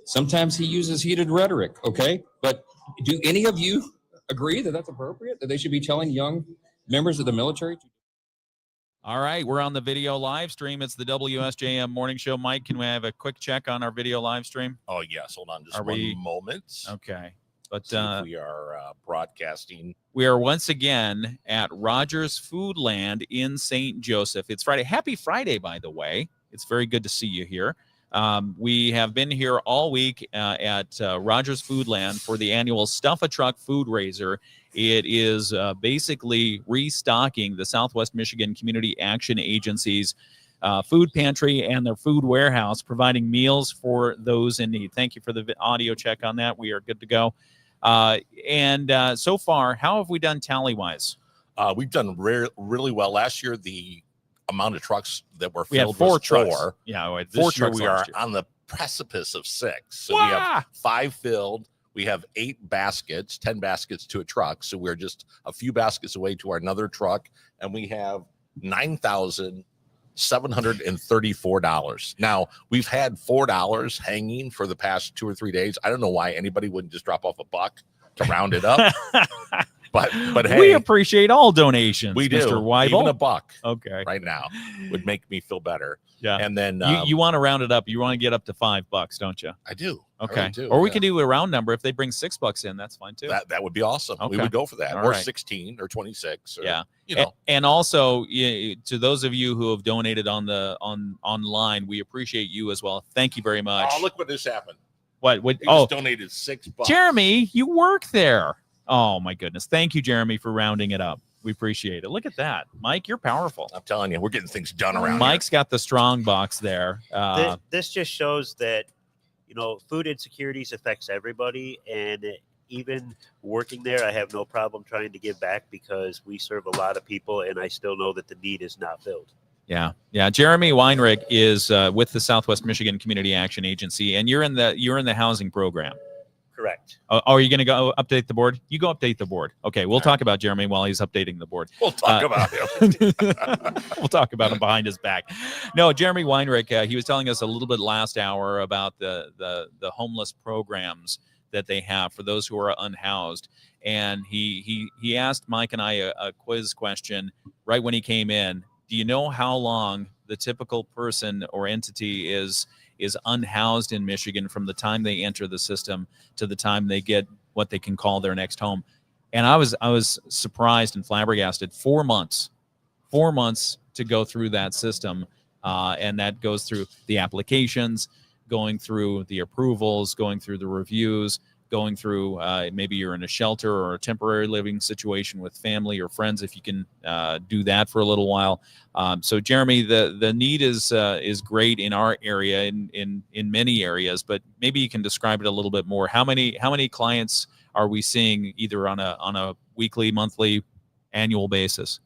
Sometimes he uses heated rhetoric, okay? But do any of you agree that that's appropriate, that they should be telling young members of the military to? All right, we're on the video live stream. It's the WSJM Morning Show. Mike, can we have a quick check on our video live stream? Oh, yes. Hold on just one moment. Okay. But see if we are broadcasting. We are once again at Rogers Foodland in St. Joseph. It's Friday. Happy Friday, by the way. It's very good to see you here. We have been here all week at Rogers Foodland for the annual Stuff a Truck Food Raiser. It is basically restocking the Southwest Michigan Community Action Agency's food pantry and their food warehouse, providing meals for those in need. Thank you for the audio check on that. We are good to go. And so far, how have we done tally-wise? We've done really well. Last year, the amount of trucks that were filled we had four was trucks. 4. Yeah, this year we are on the precipice of 6. So we have 5 filled. We have 8 baskets, 10 baskets to a truck. So we're just a few baskets away to our another truck. And we have $9,734. Now, we've had $4 hanging for the past 2 or 3 days. I don't know why anybody wouldn't just drop off a buck to round it up. But hey, we appreciate all donations. We do. Mr. Weibel. Even a buck. Okay. Right now would make me feel better. Yeah. And then you want to round it up. You want to get up to $5, don't you? I do. Okay. I really do, or we can do a round number. If they bring $6 in, that's fine too. That would be awesome. Okay. We would go for that. All or right. 16 or 26. Or, yeah. You know. And also to those of you who have donated online, we appreciate you as well. Thank you very much. Oh, look what this happened. What? He just donated $6. Jeremy, you work there. Oh my goodness. Thank you, Jeremy, for rounding it up. We appreciate it. Look at that. Mike, you're powerful. I'm telling you, we're getting things done around Mike's got the strong box there. This just shows that, food insecurities affects everybody. And even working there, I have no problem trying to give back because we serve a lot of people and I still know that the need is not filled. Yeah. Jeremy Weinrich is with the Southwest Michigan Community Action Agency, and you're in the housing program. Correct. Are you going to go update the board? You go update the board. Okay, we'll talk about Jeremy while he's updating the board. We'll talk about him. We'll talk about him behind his back. No, Jeremy Weinrich, he was telling us a little bit last hour about the homeless programs that they have for those who are unhoused. And he asked Mike and I a quiz question right when he came in. Do you know how long the typical person or entity is unhoused in Michigan from the time they enter the system to the time they get what they can call their next home? And I was surprised and flabbergasted. 4 months to go through that system. And that goes through the applications, going through the approvals, going through the reviews, going through maybe you're in a shelter or a temporary living situation with family or friends, if you can do that for a little while. So Jeremy, the need is great in our area, in many areas, but maybe you can describe it a little bit more. How many clients are we seeing either on a weekly, monthly, annual basis?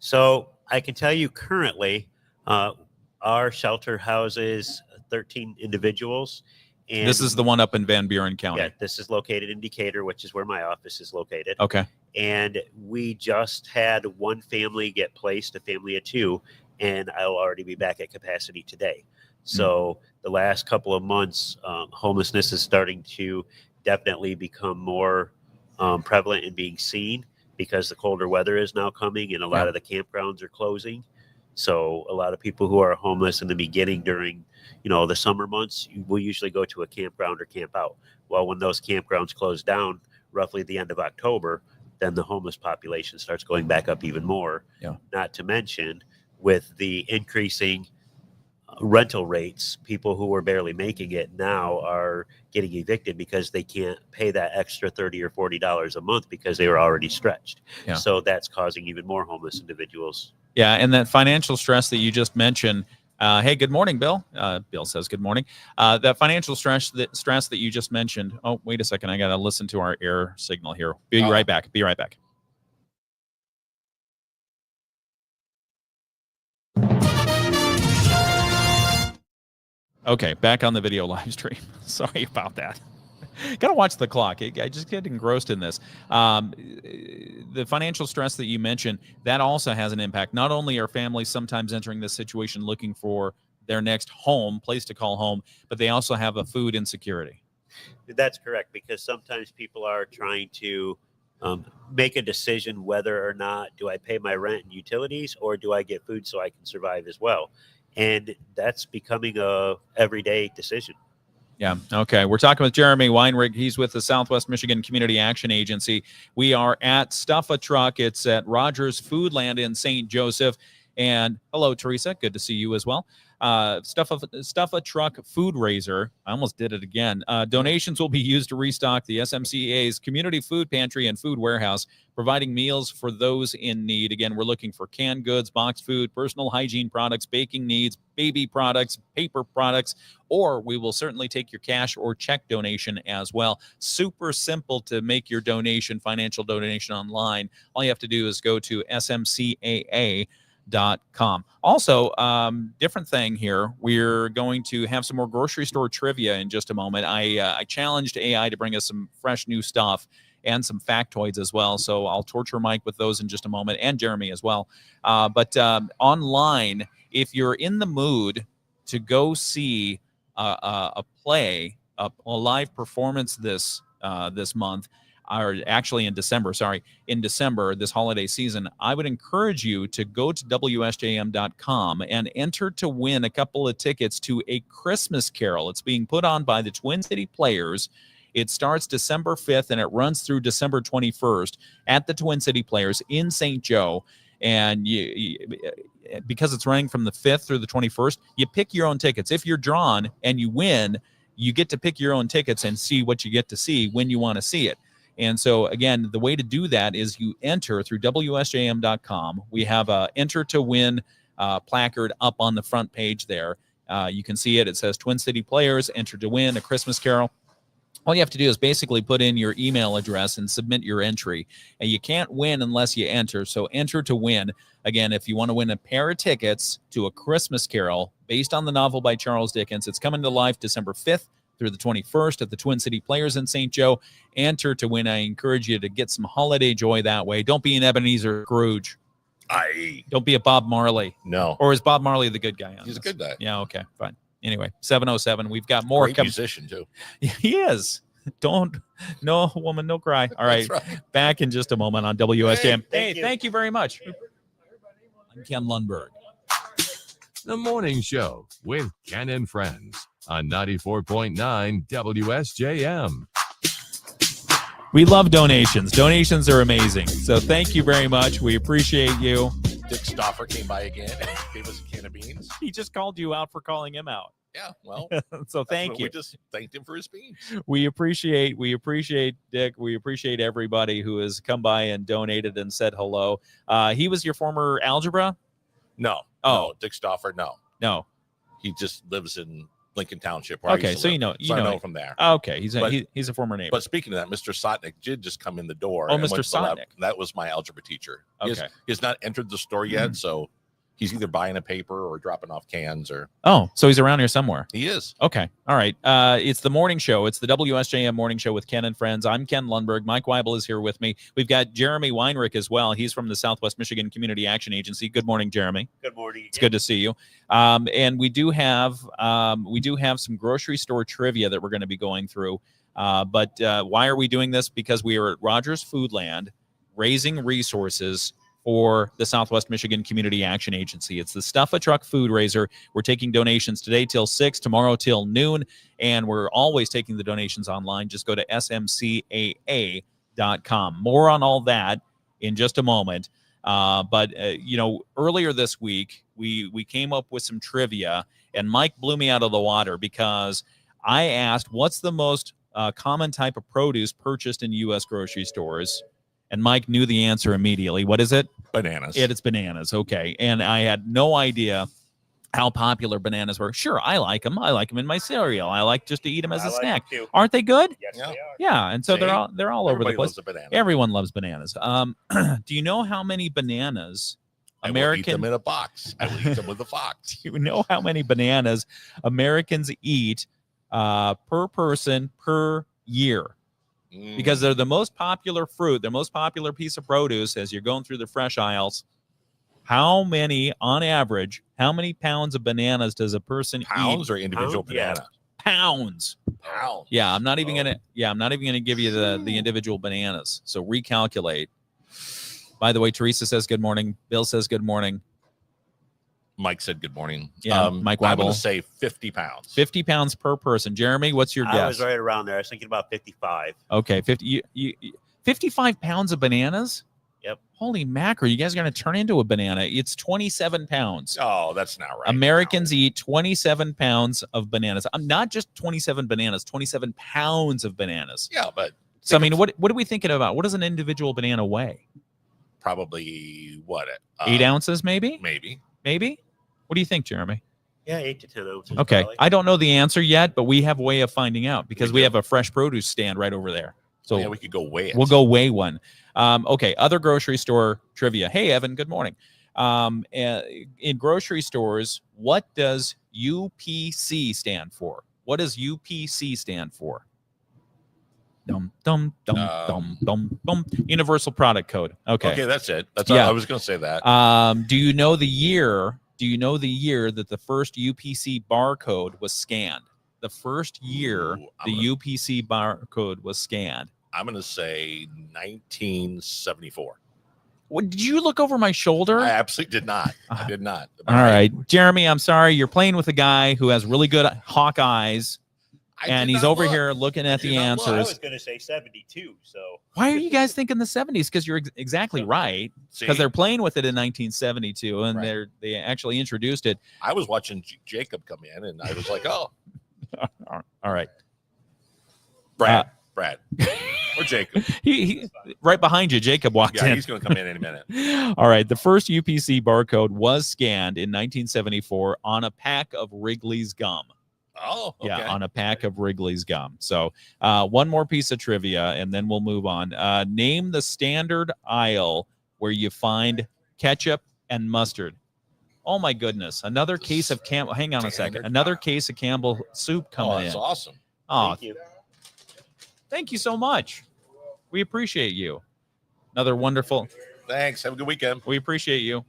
So I can tell you currently, our shelter houses 13 individuals. And this is the one up in Van Buren County. Yeah, this is located in Decatur, which is where my office is located. Okay. And we just had one family get placed, a family of 2, and I'll already be back at capacity today. So the last couple of months, homelessness is starting to definitely become more prevalent and being seen because the colder weather is now coming and a lot of the campgrounds are closing. So a lot of people who are homeless in the beginning during, the summer months, will usually go to a campground or camp out. Well, when those campgrounds close down, roughly the end of October, then the homeless population starts going back up even more. Yeah. Not to mention, with the increasing rental rates, people who were barely making it now are getting evicted because they can't pay that extra $30 or $40 a month because they were already stretched. Yeah. So that's causing even more homeless individuals. Yeah, and that financial stress that you just mentioned. Hey, good morning, Bill. Bill says good morning. That financial stress that you just mentioned. Oh, wait a second. I got to listen to our air signal here. Be right back. Be right back. Okay, back on the video live stream. Sorry about that. Got to watch the clock. I just get engrossed in this. The financial stress that you mentioned, that also has an impact. Not only are families sometimes entering this situation looking for their next place to call home, but they also have a food insecurity. That's correct, because sometimes people are trying to make a decision whether or not do I pay my rent and utilities, or do I get food so I can survive as well. And that's becoming a everyday decision. Yeah. Okay. We're talking with Jeremy Weinrich. He's with the Southwest Michigan Community Action Agency. We are at Stuff a Truck. It's at Rogers Foodland in St. Joseph. And hello, Teresa. Good to see you as well. Stuff a Truck food raiser. I almost did it again. Donations will be used to restock the SMCA's community food pantry and food warehouse, providing meals for those in need. Again, we're looking for canned goods, boxed food, personal hygiene products, baking needs, baby products, paper products, or we will certainly take your cash or check donation as well. Super simple to make your donation, financial donation online. All you have to do is go to smcaa.com. Also, different thing here. We're going to have some more grocery store trivia in just a moment. I challenged AI to bring us some fresh new stuff and some factoids as well. So I'll torture Mike with those in just a moment, and Jeremy as well. But online, if you're in the mood to go see a play, a live performance this month, or actually in December, this holiday season, I would encourage you to go to WSJM.com and enter to win a couple of tickets to A Christmas Carol. It's being put on by the Twin City Players. It starts December 5th and it runs through December 21st at the Twin City Players in St. Joe. And because it's running from the 5th through the 21st, you pick your own tickets. If you're drawn and you win, you get to pick your own tickets and see what you get to see when you want to see it. And so, again, the way to do that is you enter through WSJM.com. We have a enter to win placard up on the front page there. You can see it. It says Twin City Players, enter to win A Christmas Carol. All you have to do is basically put in your email address and submit your entry. And you can't win unless you enter. So enter to win. Again, if you want to win a pair of tickets to A Christmas Carol based on the novel by Charles Dickens, it's coming to life December 5th through the 21st at the Twin City Players in St. Joe. Enter to win. I encourage you to get some holiday joy that way. Don't be an Ebenezer Scrooge. Don't be a Bob Marley. No. Or is Bob Marley the good guy? He's a good guy. Yeah, okay, fine. Anyway, 7:07. We've got more. Great musician, too. He is. No woman, no cry. All right. That's right. Back in just a moment on WSJM. Hey, Thank you very much. I'm Ken Lundberg. The Morning Show with Ken and Friends on 94.9 WSJM. We love donations. Donations are amazing. So thank you very much. We appreciate you. Dick Stoffer came by again and gave us a can of beans. He just called you out for calling him out. Yeah, well, so thank you. We just thanked him for his beans. We appreciate Dick. We appreciate everybody who has come by and donated and said hello. He was your former algebra? No. Oh. No, Dick Stoffer, no. He just lives in Lincoln Township. Where I Okay, used to so live. you know I know from there. Okay, he's a former neighbor. But speaking of that, Mr. Sotnick did just come in the door. Oh, and Mr. went to the lab. Sotnick. That was my algebra teacher. He Okay. has not entered the store yet, so he's either buying a paper or dropping off cans, or Oh, so he's around here somewhere. he is. Okay. All right. It's the morning show. It's the WSJM morning show with Ken and Friends. I'm Ken Lundberg. Mike Weibel is here with me. We've got Jeremy Weinrich as well. He's from the Southwest Michigan Community Action Agency. Good morning, Jeremy. Good morning. It's good to see you. And we do have some grocery store trivia that we're going to be going through. But why are we doing this? Because we are at Rogers Foodland raising resources for the Southwest Michigan Community Action Agency. It's the Stuff a Truck food raiser. We're taking donations today till 6, tomorrow till noon, and we're always taking the donations online. Just go to smcaa.com. More on all that in just a moment. But earlier this week, we came up with some trivia, and Mike blew me out of the water because I asked, what's the most common type of produce purchased in U.S. grocery stores? And Mike knew the answer immediately. What is it? Bananas. It's bananas. Okay. And I had no idea how popular bananas were. Sure, I like them. I like them in my cereal. I like just to eat them as a snack. Aren't they good? Yes, Yeah. they are. Yeah. And so See? they're all over the Everybody place. loves a banana. Everyone loves bananas. Do you know how many bananas I will eat American? them in a box. I will eat them with a fox. Do you know how many bananas Americans eat per person per year? Because they're the most popular fruit, the most popular piece of produce as you're going through the fresh aisles. How many, on average, how many pounds of bananas does a person Pounds eat? or individual Pound? Yeah. banana? Pounds. Pounds. Yeah, I'm not even Oh. gonna give you the individual bananas. So recalculate. By the way, Teresa says good morning. Bill says good morning. Mike said good morning. Yeah, Mike I'm going Weibel. to say 50 pounds. 50 pounds per person. Jeremy, what's your I guess? was right around there. I was thinking about 55. Okay, 50. 55 pounds of bananas? Yep. Holy mackerel! You guys are going to turn into a banana. It's 27 pounds. Oh, that's not right. Americans eat 27 pounds of bananas. Not just 27 bananas, 27 pounds of bananas. Yeah, but So, I mean, what are we thinking about? What does an individual banana weigh? probably what? 8 ounces, maybe? Maybe. Maybe? What do you think, Jeremy? Yeah, 8 to 10 ounces. Okay. Probably. I don't know the answer yet, but we have a way of finding out because we do. have a fresh produce stand right over there. So Yeah, we could go weigh it. we'll go weigh one. Okay. Other grocery store trivia. Hey, Evan, good morning. In grocery stores, what does UPC stand for? What does UPC stand for? Dum, dum, dum, dum, dum, dum. Universal Product Code. Okay. Okay, that's it. That's Yeah. I was going to say that. Do you know the year? Do you know the year that the first UPC barcode was scanned? The first year Ooh, the UPC barcode was scanned. I'm going to say 1974. What, did you look over my shoulder? I absolutely did not. I did not. All right, Jeremy, I'm sorry. You're playing with a guy who has really good hawk eyes, and he's over here looking at the did not look. I answers. was going to say 72. So Why are you guys thinking the 70s? Because you're exactly right. See, Because they're playing with it in 1972, and Right. they actually introduced it. I was watching Jacob come in, and I was like, "Oh, All right. Brad, or Jacob." He right behind you, Jacob walked Yeah, in. he's going to come in any minute. All right. The first UPC barcode was scanned in 1974 on a pack of Wrigley's gum. Oh, okay. Yeah, on a pack of Wrigley's gum. So one more piece of trivia, and then we'll move on. Name the standard aisle where you find ketchup and mustard. Oh, my goodness. Another case of Campbell. Hang on a second. Standard Another aisle. case of Campbell soup coming Oh, that's in. awesome. Oh, thank you. thank you so much. We appreciate you. Another wonderful. Thanks. Have a good weekend. We appreciate you.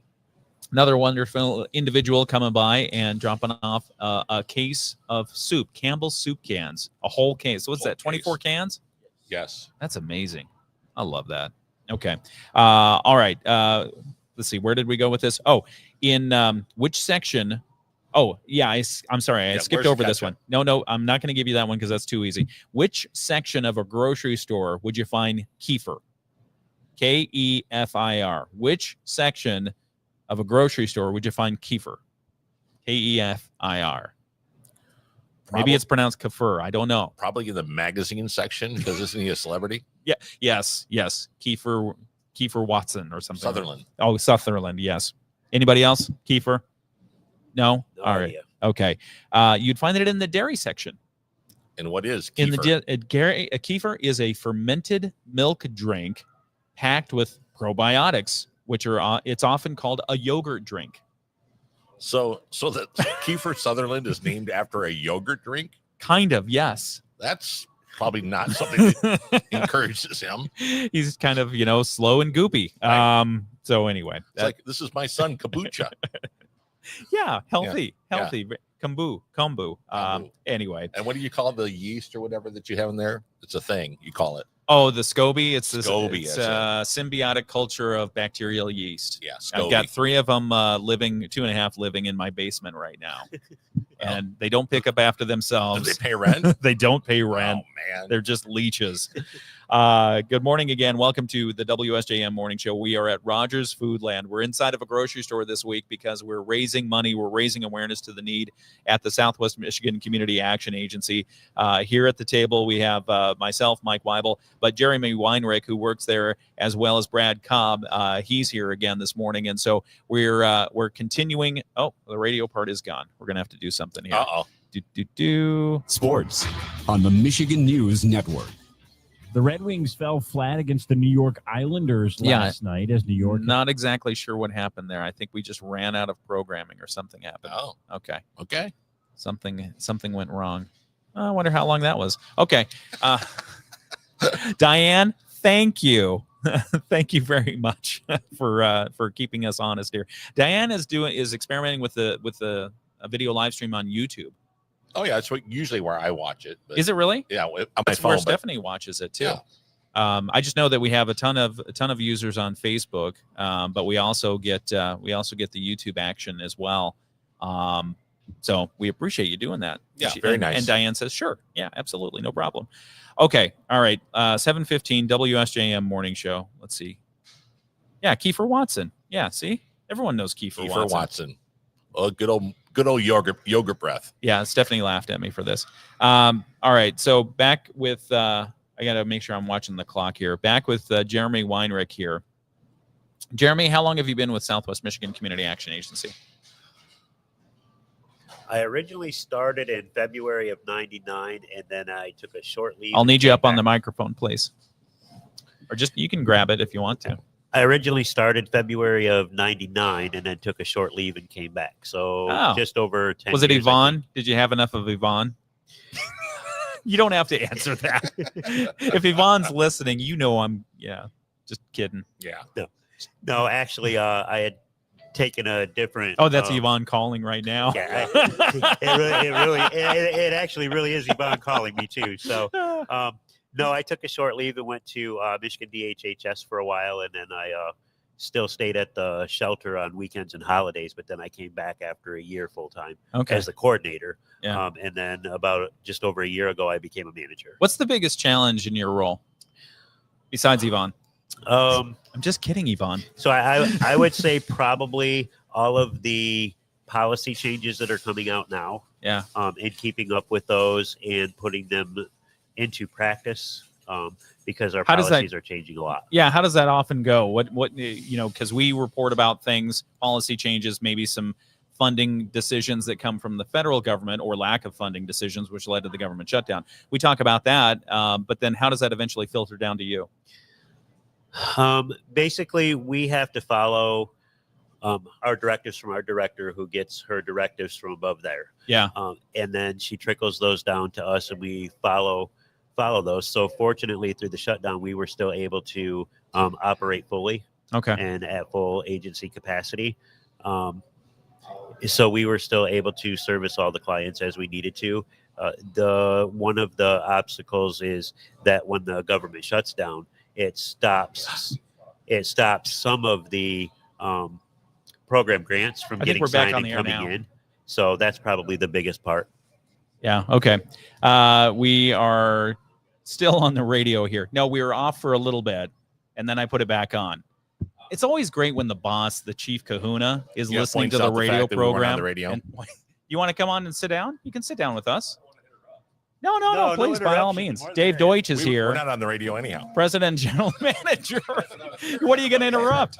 Another wonderful individual coming by and dropping off a case of soup, Campbell's soup cans, a whole case. What's Whole that? 24 case. cans? Yes. That's amazing. I love that. Okay. All right. Let's see. Where did we go with this? Oh, in which section? Oh, yeah. I'm sorry. I Yeah, skipped where's the over this ketchup? one. No, I'm not going to give you that one because that's too easy. Which section of a grocery store would you find kefir? Kefir. Which section of a grocery store would you find kefir? Kefir. Maybe it's pronounced kefir. I don't know. Probably in the magazine section because isn't he a celebrity? Yeah. Yes. Kefir Watson or something. Sutherland. Oh, Sutherland. Yes. Anybody else? Kefir? No. No All right. idea. Okay. You'd find it in the dairy section. And what is In kefir? a kefir is a fermented milk drink packed with probiotics, which are it's often called a yogurt drink. So the Kiefer Sutherland is named after a yogurt drink. Kind of, yes. That's probably not something that encourages him. He's kind of slow and goopy. Right. So anyway, It's like, this is my son Kabucha. yeah, healthy. Yeah. Kombu. Kombu. Anyway. And what do you call the yeast or whatever that you have in there? It's a thing. You call it. Oh, the SCOBY. It's this SCOBY, it's, that's symbiotic culture of bacterial yeast. Yeah. I've SCOBY. got 3 of them living, 2.5 living in my basement right now. And they don't pick up after Do themselves. they pay rent? They don't pay rent. Oh, man. They're just leeches. Good morning again. Welcome to the WSJM Morning Show. We are at Rogers Foodland. We're inside of a grocery store this week because we're raising money. We're raising awareness to the need at the Southwest Michigan Community Action Agency. Here at the table, we have myself, Mike Weibel, but Jeremy Weinrich, who works there, as well as Brad Cobb. He's here again this morning. And so we're continuing. Oh, the radio part is gone. We're going to have to do something here. Uh-oh. Sports on the Michigan News Network. The Red Wings fell flat against the New York Islanders last night as New York. Not exactly sure what happened there. I think we just ran out of programming or something happened. Oh, Okay. okay. Something went wrong. I wonder how long that was. Okay. Diane, thank you Thank you very much for keeping us honest here. Diane is experimenting with the video live stream on YouTube. Oh yeah, that's usually where I watch it. But Is it really? yeah, on my That's phone. where But Stephanie watches it too. Yeah. I just know that we have a ton of users on Facebook, but we also get the YouTube action as well. So we appreciate you doing that. Yeah, very nice. And Diane says, sure, yeah, absolutely, no problem. Okay, all right. 7:15 WSJM morning show. Let's see. Yeah, Kiefer Watson. Yeah, see, everyone knows Kiefer Watson. Oh, good old yogurt breath. Yeah, Stephanie laughed at me for this. All right, so back with I got to make sure I'm watching the clock here. Back with Jeremy Weinrich here. Jeremy, how long have you been with Southwest Michigan Community Action Agency? I originally started in February of '99, and then I took a short leave. I'll need you up on the microphone, please. Or just, you can grab it if you want to. I originally started February of '99, and then took a short leave and came back. So just over 10 Was it years, Yvonne? Did you have enough of Yvonne? You don't have to answer that. If Yvonne's listening, I'm just kidding. Yeah. No, actually, I had taken a different. Oh, that's Yvonne calling right now. Yeah, it actually really is Yvonne calling me too. So, no, I took a short leave and went to Michigan DHHS for a while, and then I still stayed at the shelter on weekends and holidays. But then I came back after a year full time as the coordinator. Yeah. And then about just over a year ago, I became a manager. What's the biggest challenge in your role besides Yvonne? I'm just kidding, Yvonne. So I would say probably all of the policy changes that are coming out now. Yeah. And keeping up with those and putting them into practice. Because our policies are changing a lot. Yeah. How does that often go? What because we report about things, policy changes, maybe some funding decisions that come from the federal government or lack of funding decisions, which led to the government shutdown. We talk about that. But then how does that eventually filter down to you? Basically, we have to follow our directives from our director, who gets her directives from above there. Yeah. And then she trickles those down to us, and we follow those. So fortunately, through the shutdown, we were still able to operate fully. Okay. And at full agency capacity. So we were still able to service all the clients as we needed to. One of the obstacles is that when the government shuts down, it stops some of the program grants from getting signed and coming in. So that's probably the biggest part. Yeah. Okay. We are still on the radio here. No, we were off for a little bit, and then I put it back on. It's always great when the boss, the chief kahuna, is listening to the radio program. You want to come on and sit down? You can sit down with us. No, please, by all means. Dave Deutsch is here. We're not on the radio anyhow. President and General Manager. What are you going to interrupt?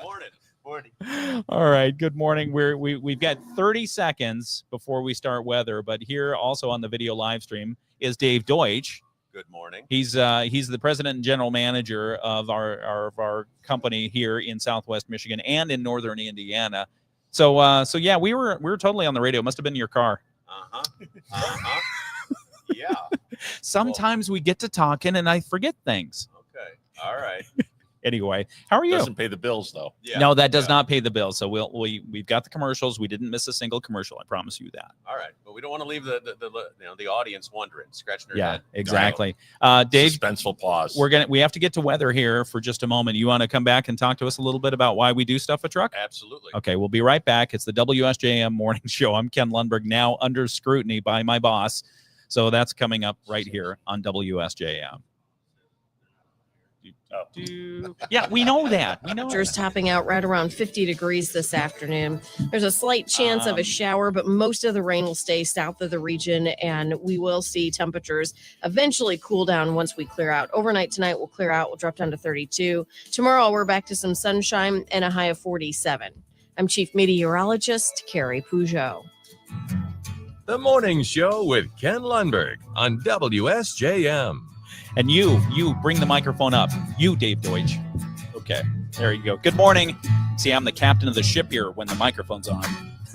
Morning. All right. Good morning. We've got 30 seconds before we start weather, but here also on the video live stream is Dave Deutsch. Good morning. He's the president and general manager of our company here in Southwest Michigan and in Northern Indiana. So yeah, we were totally on the radio. It must have been your car. Yeah. Sometimes we get to talking and I forget things. Okay. All right. Anyway, how are you? Doesn't pay the bills though. Yeah. No, that does not pay the bills. So we've got the commercials. We didn't miss a single commercial. I promise you that. All right, but we don't want to leave the audience wondering, scratching their Yeah, head. exactly. Dave, Suspenseful pause. we have to get to weather here for just a moment. You want to come back and talk to us a little bit about why we do stuff at Truck? Absolutely. Okay, we'll be right back. It's the WSJM Morning Show. I'm Ken Lundberg, now under scrutiny by my boss. So that's coming up right here on WSJM. Yeah, we know that. Temperatures topping out right around 50 degrees this afternoon. There's a slight chance of a shower, but most of the rain will stay south of the region, and we will see temperatures eventually cool down once we clear out. Overnight tonight, we'll clear out. We'll drop down to 32. Tomorrow, we're back to some sunshine and a high of 47. I'm Chief Meteorologist Carrie Peugeot. The Morning Show with Ken Lundberg on WSJM. And you bring the microphone up. You, Dave Deutsch. Okay, there you go. Good morning. See, I'm the captain of the ship here when the microphone's on.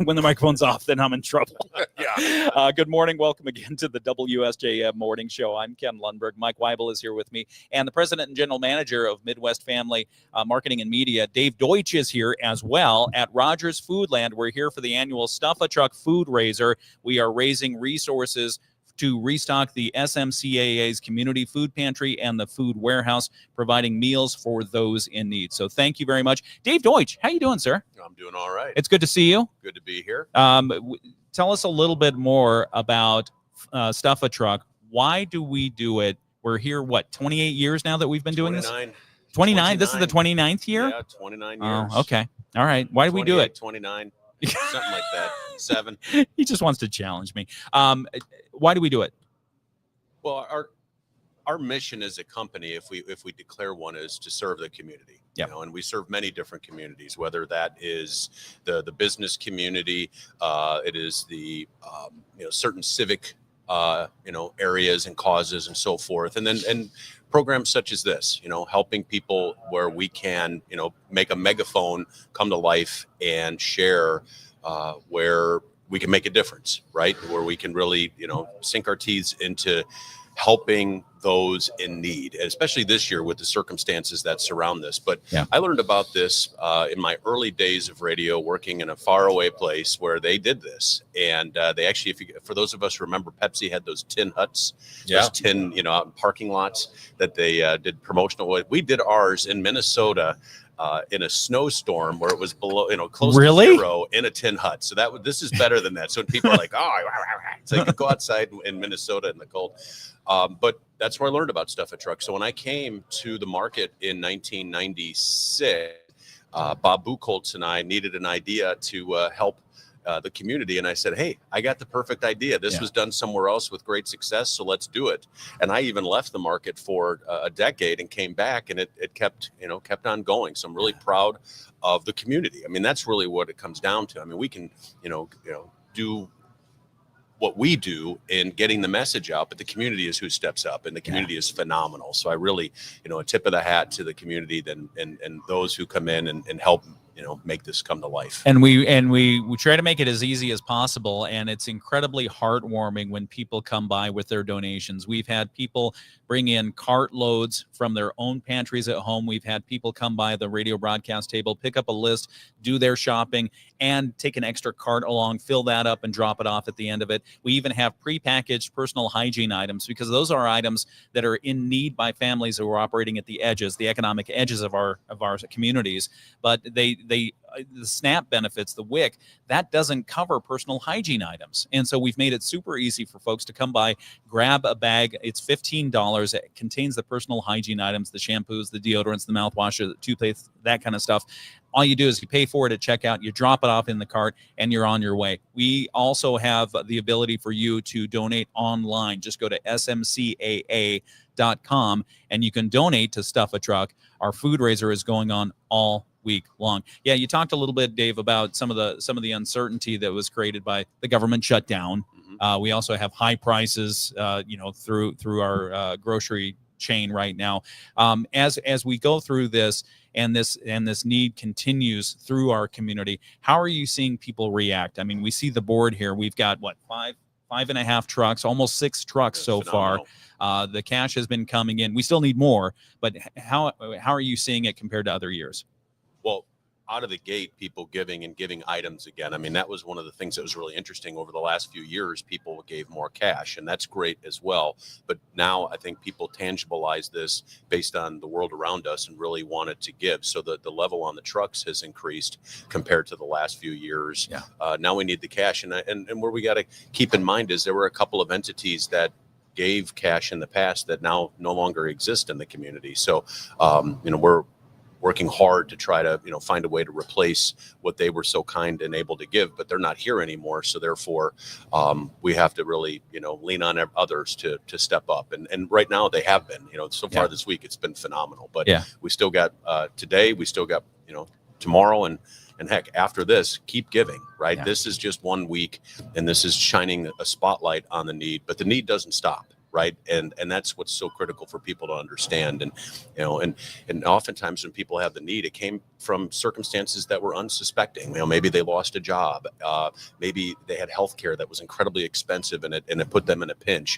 when the microphone's off, then I'm in trouble. Yeah. Good morning. Welcome again to the WSJM Morning Show. I'm Ken Lundberg. Mike Weibel is here with me. And the president and general manager of Midwest Family Marketing and Media, Dave Deutsch, is here as well at Rogers Foodland. We're here for the annual Stuff a Truck Food Raiser. We are raising resources to restock the SMCAA's community food pantry and the food warehouse, providing meals for those in need. So thank you very much. Dave Deutsch, how you doing, sir? I'm doing all right. It's good to see you. Good to be here. Tell us a little bit more about Stuff a Truck. Why do we do it? We're here, 28 years now that we've been doing this? 29? This is the 29th year? Yeah, 29 years. Oh, okay. All right. Why do we do it? 29, something like that. 7. He just wants to challenge me. Why do we do it? Well, our mission as a company, if we declare one, is to serve the community. Yep. And we serve many different communities, whether that is the business community, it is the certain civic areas and causes and so forth, and programs such as this, helping people where we can make a megaphone come to life and share where we can make a difference, right? Where we can really, sink our teeth into helping those in need, especially this year with the circumstances that surround this. But yeah. I learned about this in my early days of radio, working in a faraway place where they did this. And they actually, for those of us who remember, Pepsi had those tin huts, those tin, out in parking lots that they did promotional with. We did ours in Minnesota in a snowstorm where it was below, close to 0 in a tin hut. So this is better than that. So when people are like, so you can go outside in Minnesota in the cold. But that's where I learned about Stuff a Truck. So when I came to the market in 1996, Bob Buchholz and I needed an idea to help the community. And I said, hey, I got the perfect idea. This was done somewhere else with great success, so let's do it. And I even left the market for a decade and came back, and it kept on going. So I'm really proud of the community. I mean, that's really what it comes down to. I mean, we can, do what we do in getting the message out, but the community is who steps up, and the community is phenomenal. So I really, a tip of the hat to the community and those who come in and help make this come to life. And we try to make it as easy as possible, and it's incredibly heartwarming when people come by with their donations. We've had people bring in cart loads from their own pantries at home. We've had people come by the radio broadcast table, pick up a list, do their shopping, and take an extra cart along, fill that up, and drop it off at the end of it. We even have prepackaged personal hygiene items, because those are items that are in need by families who are operating at the edges, the economic edges of our communities. But the SNAP benefits, the WIC, that doesn't cover personal hygiene items. And so we've made it super easy for folks to come by, grab a bag. It's $15. It contains the personal hygiene items, the shampoos, the deodorants, the mouthwash, the toothpaste, that kind of stuff. All you do is you pay for it at checkout, you drop it off in the cart, and you're on your way. We also have the ability for you to donate online. Just go to smcaa.com and you can donate to Stuff a Truck. Our food raiser is going on all week long. Yeah, you talked a little bit, Dave, about some of the uncertainty that was created by the government shutdown. We also have high prices, through our grocery chain right now. As we go through this, and this need continues through our community, how are you seeing people react? I mean, we see the board here. We've got five and a half trucks, almost 6 trucks so phenomenal. far. The cash has been coming in. We still need more, but how are you seeing it compared to other years? Well, out of the gate, people giving items again. I mean, that was one of the things that was really interesting over the last few years. People gave more cash, and that's great as well. But now I think people tangibilize this based on the world around us and really wanted to give. So the level on the trucks has increased compared to the last few years. Yeah. Now we need the cash. And where we got to keep in mind is there were a couple of entities that gave cash in the past that now no longer exist in the community. So, we're working hard to try to find a way to replace what they were so kind and able to give, but they're not here anymore. So therefore we have to really lean on others to step up, and right now they have been so far this week it's been phenomenal. But we still got today, we still got tomorrow, and heck, after this, keep giving, right? This is just one week, and this is shining a spotlight on the need, but the need doesn't stop. right? And that's what's so critical for people to understand. And and oftentimes when people have the need, it came from circumstances that were unsuspecting. Maybe they lost a job, maybe they had health care that was incredibly expensive, and it put them in a pinch.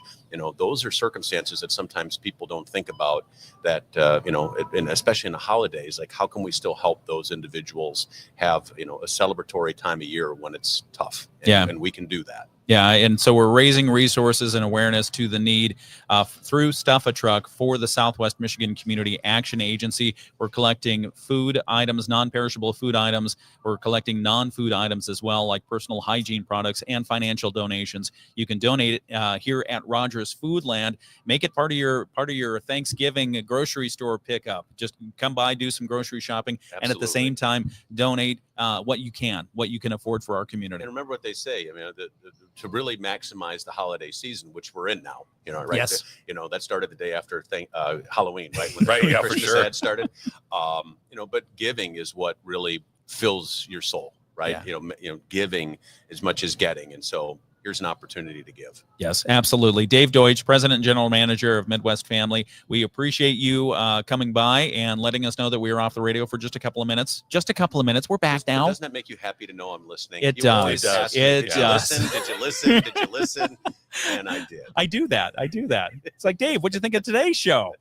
Those are circumstances that sometimes people don't think about, that and especially in the holidays, like, how can we still help those individuals have a celebratory time of year when it's tough? And we can do that. Yeah, and so we're raising resources and awareness to the need through Stuff a Truck for the Southwest Michigan Community Action Agency. We're collecting food items, non-perishable food items. We're collecting non-food items as well, like personal hygiene products and financial donations. You can donate here at Rogers Foodland. Make it part of your Thanksgiving grocery store pickup. Just come by, do some grocery shopping, and at the same time donate what you can afford for our community. And remember what they say. To really maximize the holiday season, which we're in now, right? Yes. That started the day after Halloween, right? Right, yeah, for Christmas sure. had started. But giving is what really fills your soul, right? Yeah. Giving as much as getting, and so here's an opportunity to give. Yes, absolutely. Dave Deutsch, President and General Manager of Midwest Family. We appreciate you coming by and letting us know that we were off the radio for just a couple of minutes. Just a couple of minutes. We're back now. Doesn't that make you happy to know I'm listening? It You always does. ask me, It Did does. you listen? Did you listen? Did you listen? And I did. I do that. It's like, Dave, what'd you think of today's show?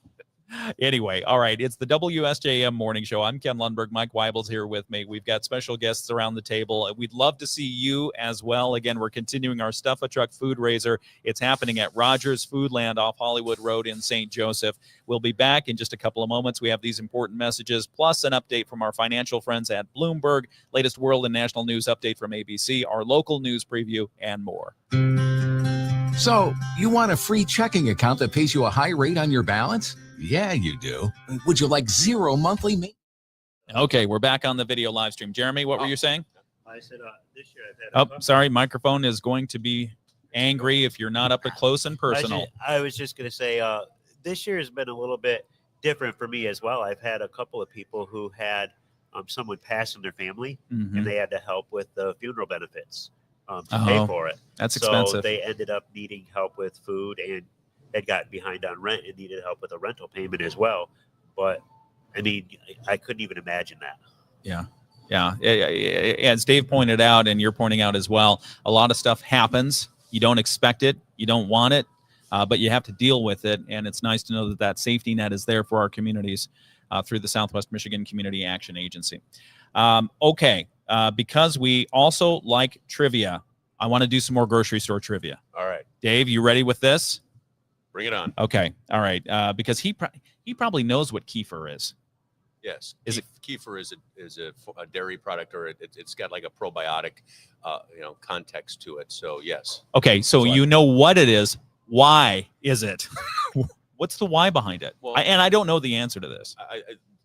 Anyway, all right. It's the WSJM Morning Show. I'm Ken Lundberg. Mike Weibel's here with me. We've got special guests around the table. We'd love to see you as well. Again, we're continuing our Stuff a Truck food raiser. It's happening at Rogers Foodland off Hollywood Road in St. Joseph. We'll be back in just a couple of moments. We have these important messages, plus an update from our financial friends at Bloomberg, latest world and national news update from ABC, our local news preview, and more. So, you want a free checking account that pays you a high rate on your balance? Yeah, you do. Would you like zero monthly maintenance? Okay, we're back on the video live stream. Jeremy, what were you saying? I said this year I've had. Oh, sorry. Microphone is going to be angry if you're not up close and personal. I was just going to say this year has been a little bit different for me as well. I've had a couple of people who had someone pass in their family, Mhm. and they had to help with the funeral benefits to pay for it. That's So expensive. they ended up needing help with food and had gotten behind on rent and needed help with a rental payment as well. But I mean, I couldn't even imagine that. Yeah. As Dave pointed out, and you're pointing out as well, a lot of stuff happens. You don't expect it. You don't want it, but you have to deal with it. And it's nice to know that that safety net is there for our communities through the Southwest Michigan Community Action Agency. Because we also like trivia, I want to do some more grocery store trivia. All right. Dave, you ready with this? Bring it on. Okay. All right. Because he probably knows what kefir is. Yes. Is Kefir is a dairy product, or it's got like a probiotic, context to it. So yes. Okay. So That's you know what it is. Why is it? What's the why behind it? Well, I don't know the answer to this.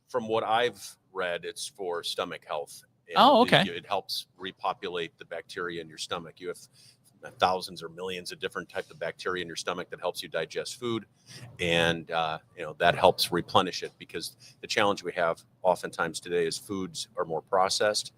From what I've read, it's for stomach health. And Oh, okay. It helps repopulate the bacteria in your stomach. You have thousands or millions of different types of bacteria in your stomach that helps you digest food, and that helps replenish it, because the challenge we have oftentimes today is foods are more processed,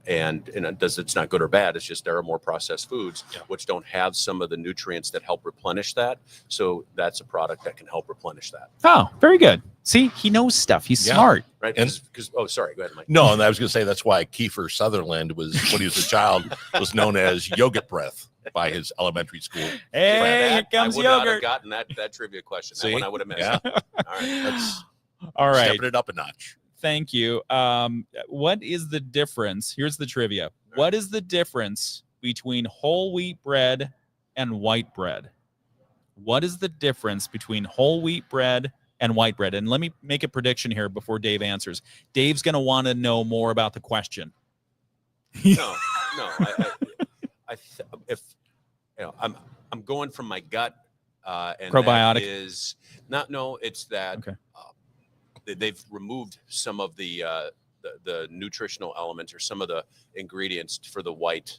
and it's not good or bad, it's just there are more processed foods which don't have some of the nutrients that help replenish that. So that's a product that can help replenish that. Oh, very good. See, he knows stuff. He's smart. Right. Because sorry, go ahead, Mike. No, and I was going to say that's why Kiefer Sutherland was, when he was a child, was known as Yogurt Breath by his elementary school. Hey, here comes I would not have yogurt. gotten that trivia question. See? That one I would have missed. Yeah. All right. That's All right. Stepping it up a notch. Thank you. What is the difference? Here's the trivia. What is the difference between whole wheat bread and white bread? What is the difference between whole wheat bread and white bread? And let me make a prediction here before Dave answers. Dave's going to want to know more about the question. no. I'm going from my gut. And Probiotic. that is not. No, it's that. Okay. They've removed some of the nutritional elements or some of the ingredients for the white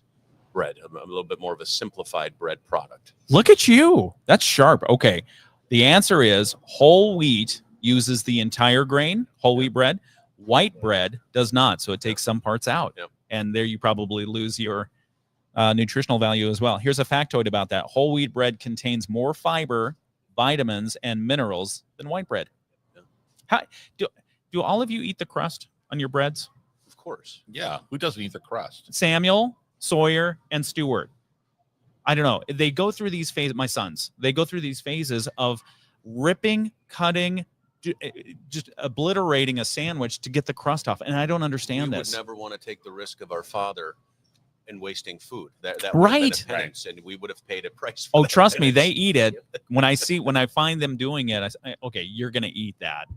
bread. A little bit more of a simplified bread product. Look at you. That's sharp. Okay. The answer is whole wheat uses the entire grain, whole wheat bread. White bread does not. So it takes some parts out. Yep. And there you probably lose your nutritional value as well. Here's a factoid about that. Whole wheat bread contains more fiber vitamins and minerals than white bread. How do all of you eat the crust on your breads? Of course. Yeah. Who doesn't eat the crust? Samuel, Sawyer, and Stewart. I don't know. They go through these phases, my sons, they go through these phases of ripping, cutting, just obliterating a sandwich to get the crust off. And I don't understand we this. We would never want to take the risk of our father in wasting food. That right. Would have been a penance, and we would have paid a price for that trust me, penance. they eat it. When I find them doing it, I say, okay, you're going to eat that.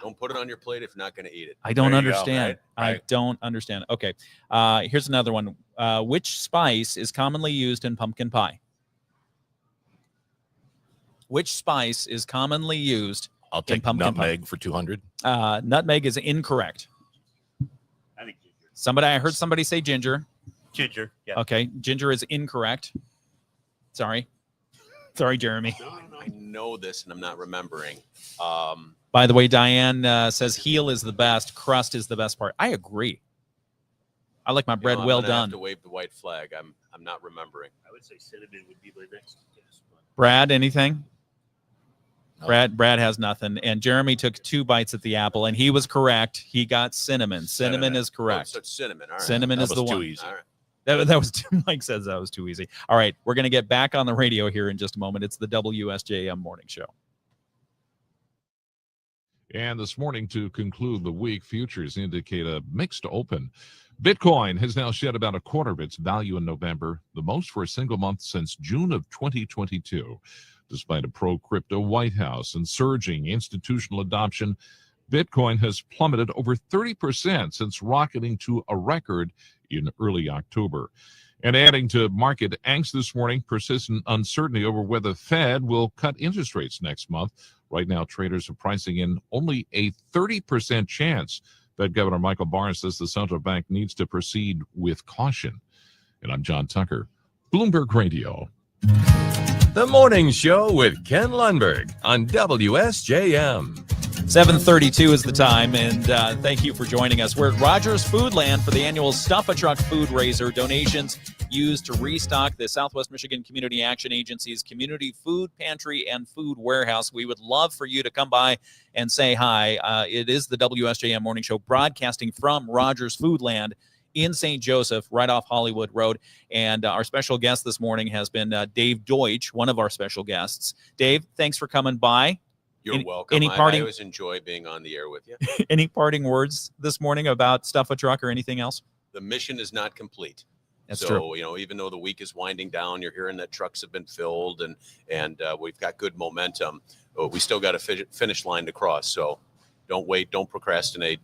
Don't put it on your plate if you're not going to eat it. I don't understand. Go, right? I don't understand. Okay. Here's another one. Which spice is commonly used in pumpkin pie? Which spice is commonly used I'll in take pumpkin nutmeg pie? for 200. Nutmeg is incorrect. I think ginger. I heard somebody say ginger. Ginger. Yeah. Okay. Ginger is incorrect. Sorry, Jeremy. I know this, and I'm not remembering. By the way, Diane says heel is the best. Crust is the best part. I agree. I like my bread I'm well gonna have done. to wave the white flag. I'm not remembering. I would say cinnamon would be my next guess. Brad, anything? No. Brad has nothing. And Jeremy took 2 bites at the apple, and he was correct. He got cinnamon. Cinnamon is correct. Oh, so it's cinnamon. All right. Cinnamon That is was the too one. easy. All right. That was Mike says that was too easy. All right, we're going to get back on the radio here in just a moment. It's the WSJM Morning Show. And this morning, to conclude the week, futures indicate a mixed open. Bitcoin has now shed about a quarter of its value in November, the most for a single month since June of 2022. Despite a pro-crypto White House and surging institutional adoption, Bitcoin has plummeted over 30% since rocketing to a record in early October. And adding to market angst this morning, persistent uncertainty over whether the Fed will cut interest rates next month. Right now, traders are pricing in only a 30% chance. Fed Governor Michael Barr says the central bank needs to proceed with caution. And I'm John Tucker, Bloomberg Radio. The Morning Show with Ken Lundberg on WSJM. 7:32 is the time, and thank you for joining us. We're at Rogers Foodland for the annual Stuff a Truck food raiser. Donations used to restock the Southwest Michigan Community Action Agency's community food pantry and food warehouse. We would love for you to come by and say hi. It is the WSJM Morning Show broadcasting from Rogers Foodland in St. Joseph, right off Hollywood Road. And our special guest this morning has been Dave Deutsch, one of our special guests. Dave, thanks for coming by. You're welcome. I always enjoy being on the air with you. Any parting words this morning about Stuff a Truck or anything else? The mission is not complete. That's so, true. You know, even though the week is winding down, you're hearing that trucks have been filled and we've got good momentum. We still got a finish line to cross. So don't wait. Don't procrastinate.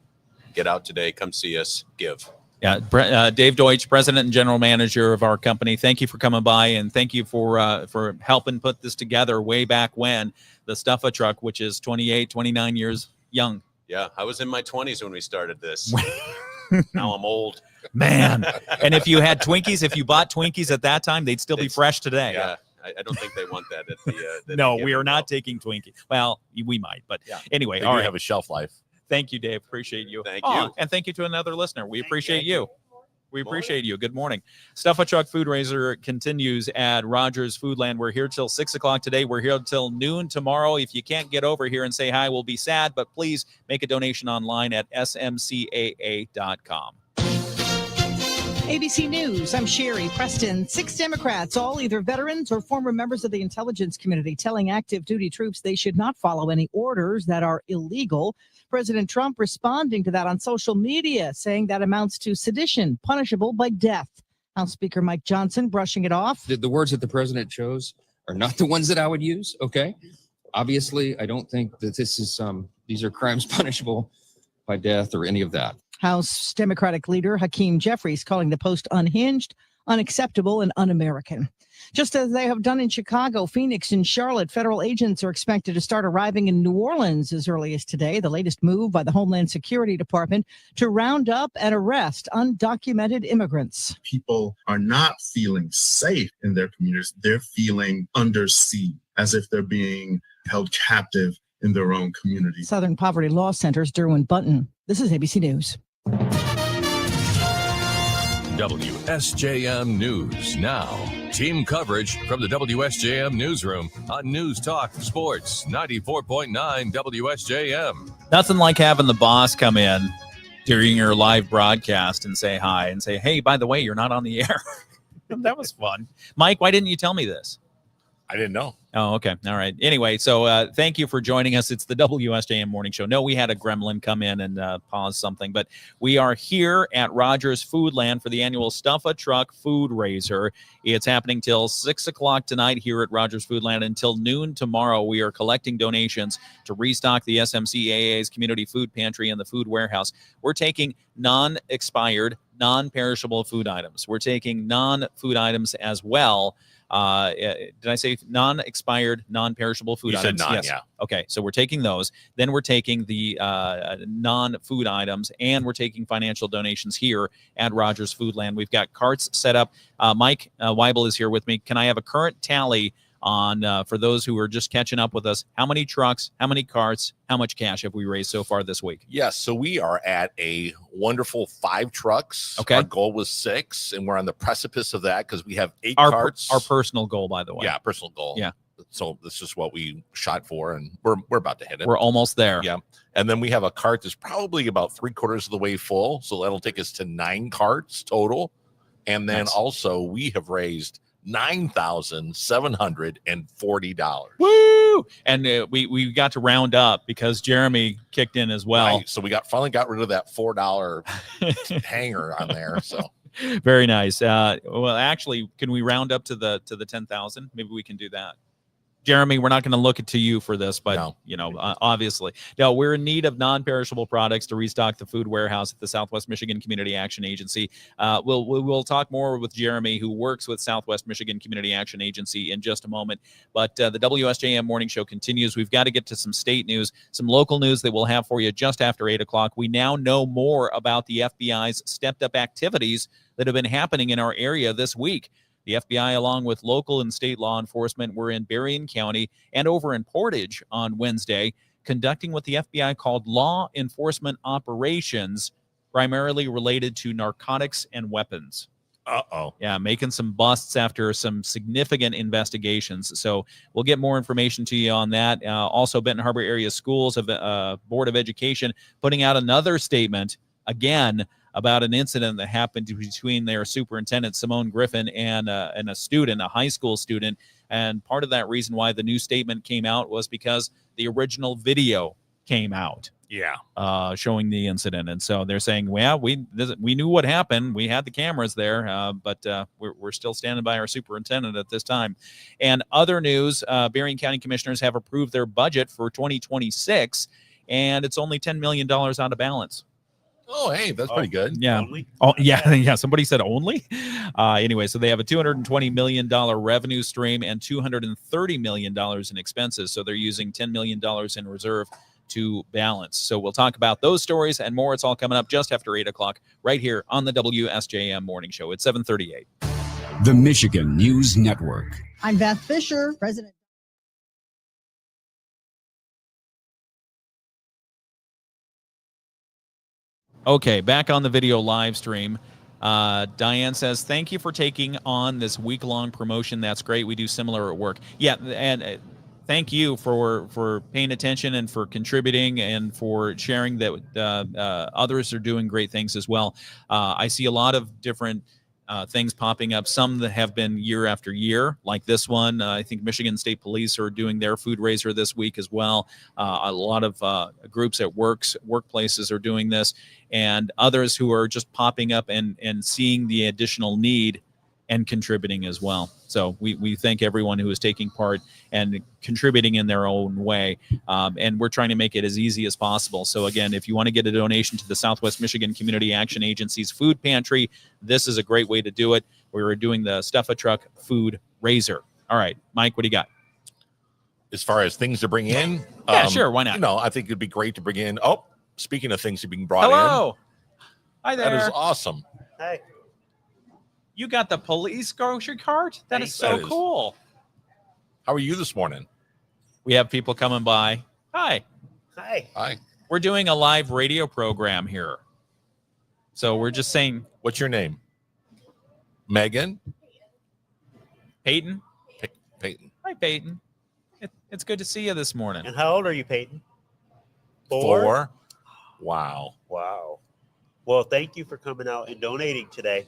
Get out today. Come see us. Give. Yeah, Dave Deutsch, president and general manager of our company. Thank you for coming by, and thank you for helping put this together way back when. The Stuff a Truck, which is 28, 29 years young. Yeah, I was in my 20s when we started this. Now I'm old. Man. And if you had Twinkies, if you bought Twinkies at that time, they'd still be fresh today. Yeah, I don't think they want that at the no, we are not taking Twinkies. Well, we might, but anyway. They all do right. have a shelf life. Thank you, Dave. Appreciate you. Thank you. And thank you to another listener. We appreciate you. We appreciate you. Good morning. Stuff a Truck food raiser continues at Rogers Foodland. We're here till 6 o'clock today. We're here till noon tomorrow. If you can't get over here and say hi, we'll be sad, but please make a donation online at smcaa.com. ABC News, I'm Sherry Preston. 6 Democrats, all either veterans or former members of the intelligence community, telling active duty troops they should not follow any orders that are illegal. President Trump responding to that on social media, saying that amounts to sedition, punishable by death. House Speaker Mike Johnson brushing it off. The words that the president chose are not the ones that I would use. Okay. Obviously, I don't think that this is these are crimes punishable by death or any of that. House Democratic leader Hakeem Jeffries calling the post unhinged, unacceptable, and un-American. Just as they have done in Chicago, Phoenix, and Charlotte, federal agents are expected to start arriving in New Orleans as early as today, the latest move by the Homeland Security Department to round up and arrest undocumented immigrants. People are not feeling safe in their communities. They're feeling under siege, as if they're being held captive in their own community. Southern Poverty Law Center's Derwin Bunton. This is ABC News. WSJM News Now. Team coverage from the WSJM Newsroom on News Talk Sports 94.9 WSJM. Nothing like having the boss come in during your live broadcast and say hi and say, hey, by the way, you're not on the air. That was fun. Mike, why didn't you tell me this? I didn't know. Oh, okay. All right. Anyway, so thank you for joining us. It's the WSJM Morning Show. No, we had a gremlin come in and pause something, but we are here at Rogers Foodland for the annual Stuff a Truck Food Raiser. It's happening till 6 o'clock tonight here at Rogers Foodland until noon tomorrow. We are collecting donations to restock the SMCAA's Community Food Pantry and the Food Warehouse. We're taking non-expired, non-perishable food items. We're taking non-food items as well. Did I say non-expired, non-perishable food items? You said non, yes. yeah. Okay, so we're taking those. Then we're taking the non-food items, and we're taking financial donations here at Rogers Foodland. We've got carts set up. Mike Weibel is here with me. Can I have a current tally on, for those who are just catching up with us, how many trucks, how many carts, how much cash have we raised so far this week? Yes, so we are at a wonderful 5 trucks. Okay. Our goal was 6, and we're on the precipice of that because we have 8 Our carts. our personal goal, by the way. Yeah, personal goal. Yeah. So this is what we shot for, and we're about to hit it. We're almost there. Yeah. And then we have a cart that's probably about 3/4 of the way full. So that'll take us to 9 carts total. And then Nice. also we have raised $9,740. Woo! And we got to round up because Jeremy kicked in as well. Right. So we finally got rid of that $4 hanger on there. So Very nice. Well, actually, can we round up to the 10,000? Maybe we can do that. Jeremy, we're not going to look to you for this, but No. obviously, no, we're in need of non-perishable products to restock the food warehouse at the Southwest Michigan Community Action Agency. We'll talk more with Jeremy, who works with Southwest Michigan Community Action Agency, in just a moment. But the WSJM Morning Show continues. We've got to get to some state news, some local news that we'll have for you just after 8 o'clock. We now know more about the FBI's stepped-up activities that have been happening in our area this week. The FBI, along with local and state law enforcement, were in Berrien County and over in Portage on Wednesday, conducting what the FBI called law enforcement operations, primarily related to narcotics and weapons. uh-oh. Yeah, making some busts after some significant investigations. So we'll get more information to you on that. Also, Benton Harbor Area Schools Board of Education putting out another statement, again, about an incident that happened between their superintendent, Simone Griffin, and a student, a high school student. And part of that reason why the new statement came out was because the original video came out. Yeah. Showing the incident. And so they're saying, well, we knew what happened. We had the cameras there, but we're still standing by our superintendent at this time. And other news, Berrien County commissioners have approved their budget for 2026, and it's only $10 million out of balance. Oh, hey, that's pretty good. Yeah. Only? Oh, yeah. Yeah. Somebody said only. Anyway, so they have a $220 million revenue stream and $230 million in expenses. So they're using $10 million in reserve to balance. So we'll talk about those stories and more. It's all coming up just after 8 o'clock right here on the WSJM Morning Show. It's 7:38. The Michigan News Network. I'm Beth Fisher, President. Okay, back on the video live stream. Diane says, thank you for taking on this week-long promotion. That's great. We do similar at work. Yeah, and thank you for paying attention and for contributing and for sharing that others are doing great things as well. I see a lot of different things popping up, some that have been year after year, like this one. I think Michigan State Police are doing their food raiser this week as well. A lot of groups at workplaces are doing this, and others who are just popping up and seeing the additional need and contributing as well. So we thank everyone who is taking part and contributing in their own way. And we're trying to make it as easy as possible. So again, if you want to get a donation to the Southwest Michigan Community Action Agency's food pantry, this is a great way to do it. We're doing the Stuff a Truck Food Raiser. All right, Mike, what do you got? As far as things to bring in, Yeah, sure, why not? I think it'd be great to bring in. Oh, speaking of things being brought Hello. Hi in, there. that is awesome. Hi. You got the police grocery cart? That is so That is- cool. How are you this morning? We have people coming by. Hi. Hi. Hi. We're doing a live radio program here. So we're just saying, What's your name? Megan. Peyton. Peyton. Hi, Peyton. It's good to see you this morning. And how old are you, Peyton? 4. Wow. Wow. Well, thank you for coming out and donating today.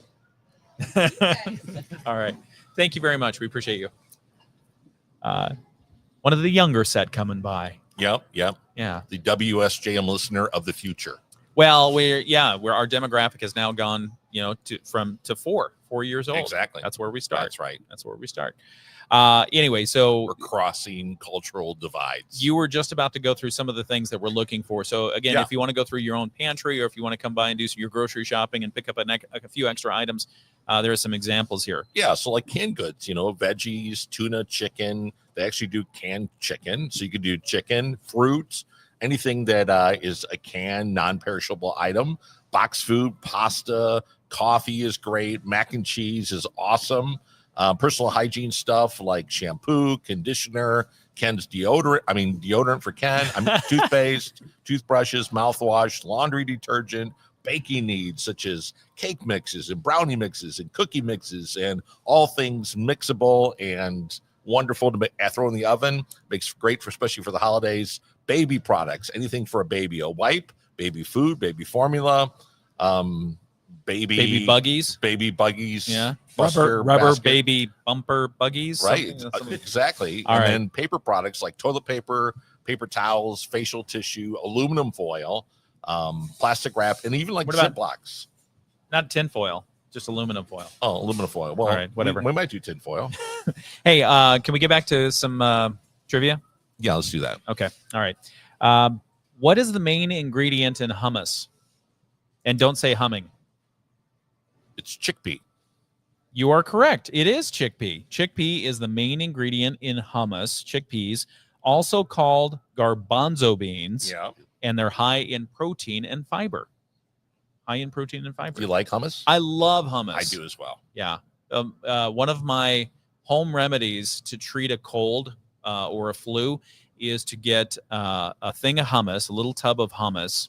All right. Thank you very much. We appreciate you. One of the younger set coming by. Yep. Yeah. The WSJM listener of the future. Well, where our demographic has now gone, to 4 years old. Exactly. That's where we start. That's right. That's where we start. Anyway, so we're crossing cultural divides. You were just about to go through some of the things that we're looking for. So again, if you want to go through your own pantry, or if you want to come by and do your grocery shopping and pick up a few extra items, there are some examples here. Yeah, so like canned goods, veggies, tuna, chicken. They actually do canned chicken, so you could do chicken, fruit, anything that is a canned, non-perishable item. Box food, pasta, coffee is great. Mac and cheese is awesome. Personal hygiene stuff like shampoo, conditioner, Ken's deodorant for Ken. Toothpaste, toothbrushes, mouthwash, laundry detergent, baking needs such as cake mixes and brownie mixes and cookie mixes and all things mixable and wonderful to throw in the oven. Makes great for especially for the holidays. Baby products, anything for a baby, a wipe, baby food, baby formula, baby buggies, yeah, Buster rubber basket. Baby bumper buggies, right? Exactly. All and right. then paper products like toilet paper, paper towels, facial tissue, aluminum foil, plastic wrap, and even like What about- Ziplocs. Not tin foil, just aluminum foil. Oh, aluminum foil. Well, all right, whatever. We might do tin foil. Hey, can we get back to some trivia? Yeah, let's do that. Okay. All right. What is the main ingredient in hummus? And don't say humming. It's chickpea. You are correct. It is chickpea. Chickpea is the main ingredient in hummus. Chickpeas, also called garbanzo beans. Yeah. And they're high in protein and fiber. High in protein and fiber. You like hummus? I love hummus. I do as well. Yeah. One of my home remedies to treat a cold or a flu is to get a thing of hummus, a little tub of hummus,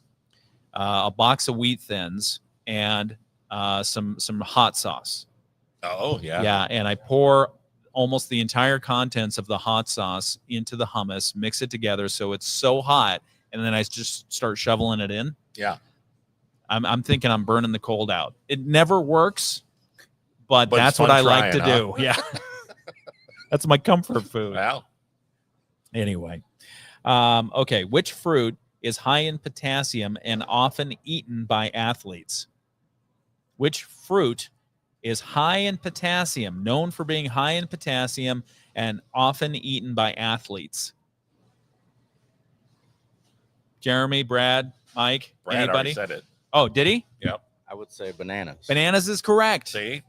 a box of wheat thins, and some hot sauce. Oh, yeah. Yeah, and I pour almost the entire contents of the hot sauce into the hummus, mix it together so it's so hot, and then I just start shoveling it in. Yeah. I'm thinking I'm burning the cold out. It never works, but But it's that's what fun I like to trying, do. Yeah. That's my comfort food. Wow. Anyway. Okay. Which fruit is high in potassium and often eaten by athletes? Which fruit is high in potassium, known for being high in potassium and often eaten by athletes? Jeremy, Brad, Mike, Brad anybody? already said it. Oh, did he? Yep. I would say bananas. Bananas is correct. See?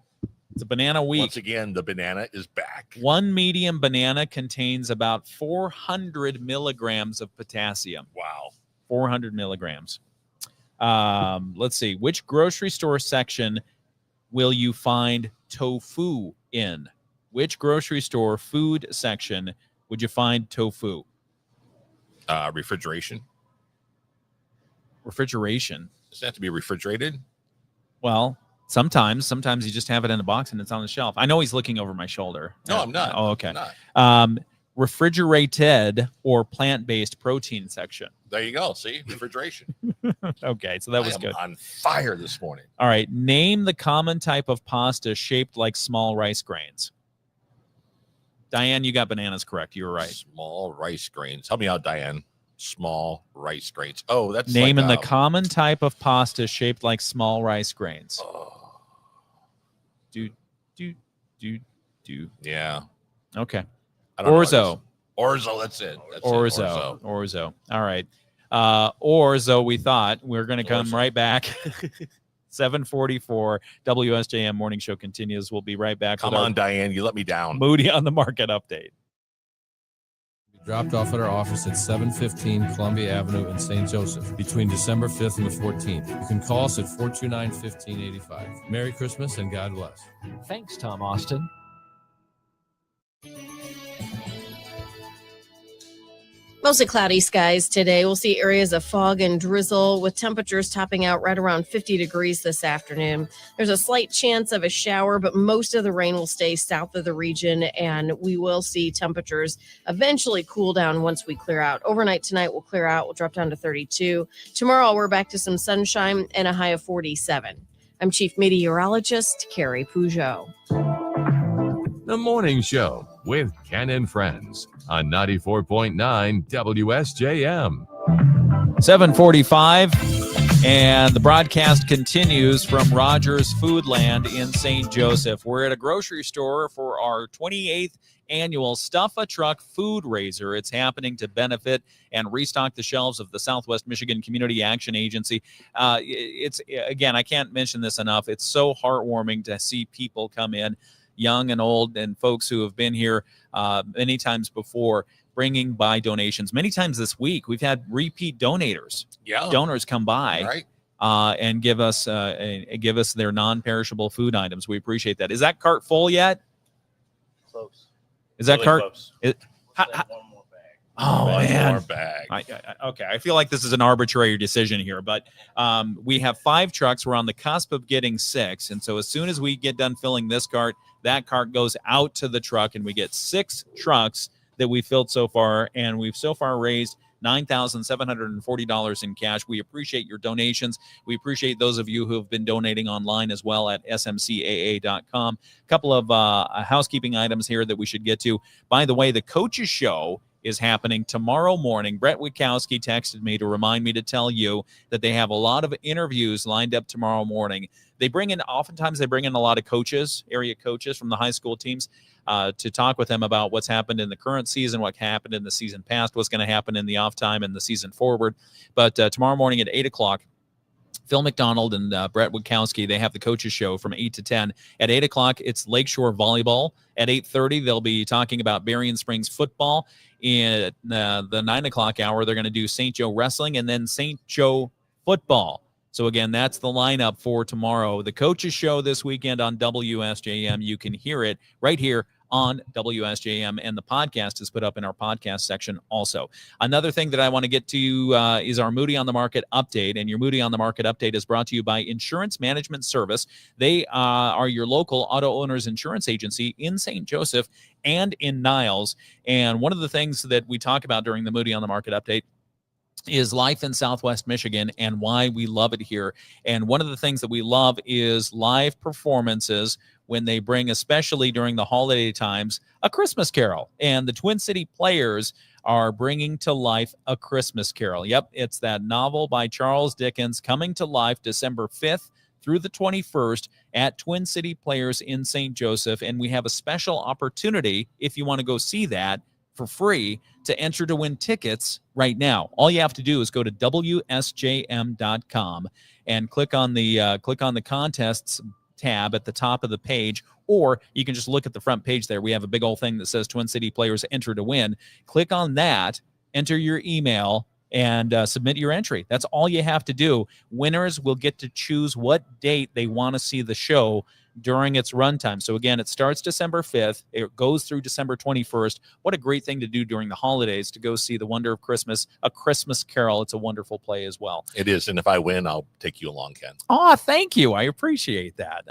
It's a banana week. Once again, the banana is back. One medium banana contains about 400 milligrams of potassium. Wow. 400 milligrams. Let's see. Which grocery store section will you find tofu in? Which grocery store food section would you find tofu? Refrigeration. Refrigeration. Does it have to be refrigerated? Well, sometimes you just have it in a box and it's on the shelf. I know he's looking over my shoulder. No, I'm not. Oh, okay. I'm not. Refrigerated or plant-based protein section. There you go. See? Refrigeration. Okay, so that was I am good. on fire this morning. All right. Name the common type of pasta shaped like small rice grains. Diane, you got bananas correct. You were right. Small rice grains. Help me out, Diane. Small rice grains. Oh, that's Naming like, the common type of pasta shaped like small rice grains. Do. Yeah. Okay. I don't know what Orzo. it is. Orzo, that's it. That's Orzo. it. Orzo. All right. Orzo, we thought we're going to come right back. 7:44 WSJM Morning Show continues. We'll be right back. Come with our on, Diane. You let me down. Moody on the market update. Dropped off at our office at 715 Columbia Avenue in St. Joseph between December 5th and the 14th. You can call us at 429-1585. Merry Christmas and God bless. Thanks, Tom Austin. Mostly cloudy skies today. We'll see areas of fog and drizzle with temperatures topping out right around 50 degrees this afternoon. There's a slight chance of a shower, but most of the rain will stay south of the region, and we will see temperatures eventually cool down once we clear out. Overnight tonight, we'll clear out. We'll drop down to 32. Tomorrow, we're back to some sunshine and a high of 47. I'm Chief Meteorologist Carrie Peugeot. The Morning Show with Ken and Friends on 94.9 WSJM. 7:45, and the broadcast continues from Rogers Foodland in St. Joseph. We're at a grocery store for our 28th annual Stuff a Truck food raiser. It's happening to benefit and restock the shelves of the Southwest Michigan Community Action Agency. It's, again, I can't mention this enough. It's so heartwarming to see people come in, young and old, and folks who have been here many times before, bringing by donations. Many times this week, we've had repeat donors come by and give us their non-perishable food items. We appreciate that. Is that cart full yet? Close. Is that Really cart? close. One more bag. Oh, man. More bag. Okay, I feel like this is an arbitrary decision here, but we have 5 trucks. We're on the cusp of getting 6, and so as soon as we get done filling this cart, that cart goes out to the truck, and we get 6 trucks that we filled so far, and we've so far raised $9,740 in cash. We appreciate your donations. We appreciate those of you who have been donating online as well at smcaa.com. A couple of housekeeping items here that we should get to. By the way, the Coaches Show is happening tomorrow morning. Brett Witkowski texted me to remind me to tell you that they have a lot of interviews lined up tomorrow morning. Oftentimes they bring in a lot of coaches, area coaches from the high school teams to talk with them about what's happened in the current season, what happened in the season past, what's going to happen in the off time and the season forward. But tomorrow morning at 8 o'clock, Phil McDonald and Brett Witkowski, they have the Coaches Show from 8 to 10. At 8 o'clock, it's Lakeshore Volleyball. At 8:30, they'll be talking about Berrien Springs football. In the 9 o'clock hour, they're going to do St. Joe Wrestling and then St. Joe Football. So, again, that's the lineup for tomorrow. The Coaches Show this weekend on WSJM. You can hear it right here on WSJM, and the podcast is put up in our podcast section also. Another thing that I want to get to is our Moody on the Market update, and your Moody on the Market update is brought to you by Insurance Management Service. They are your local auto owners insurance agency in St. Joseph and in Niles, and one of the things that we talk about during the Moody on the Market update is life in Southwest Michigan and why we love it here. And one of the things that we love is live performances when they bring, especially during the holiday times, a Christmas Carol. And the Twin City Players are bringing to life A Christmas Carol. Yep, it's that novel by Charles Dickens coming to life December 5th through the 21st at Twin City Players in St. Joseph. And we have a special opportunity, if you want to go see that, for free, to enter to win tickets right now. All you have to do is go to WSJM.com and click on the contests tab at the top of the page, or you can just look at the front page there. We have a big old thing that says Twin City Players enter to win. Click on that, enter your email, and submit your entry. That's all you have to do. Winners will get to choose what date they want to see the show during its runtime. So again, it starts December 5th. It goes through December 21st. What a great thing to do during the holidays, to go see The Wonder of Christmas, A Christmas Carol. It's a wonderful play as well. It is. And if I win, I'll take you along, Ken. Oh, thank you. I appreciate that.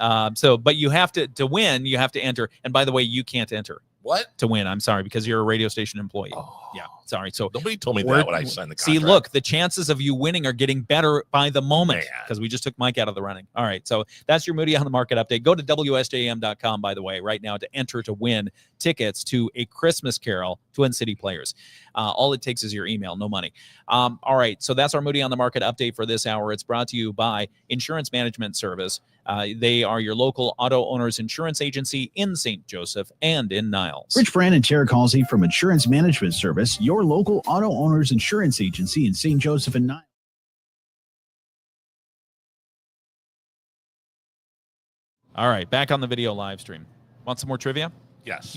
But you have to win, you have to enter. And by the way, you can't enter. What? To win. I'm sorry, because you're a radio station employee. Oh. Yeah, sorry. So nobody told me that when I signed the contract. See, look, the chances of you winning are getting better by the moment because we just took Mike out of the running. All right, so that's your Moody on the Market update. Go to WSJM.com, by the way, right now to enter to win tickets to A Christmas Carol, Twin City Players. All it takes is your email, no money. All right, so that's our Moody on the Market update for this hour. It's brought to you by Insurance Management Service. They are your local auto owners insurance agency in St. Joseph and in Niles. Rich Brand and Tara Halsey from Insurance Management Service, your local auto owners insurance agency in St. Joseph and Niles. All right, back on the video live stream. Want some more trivia? Yes.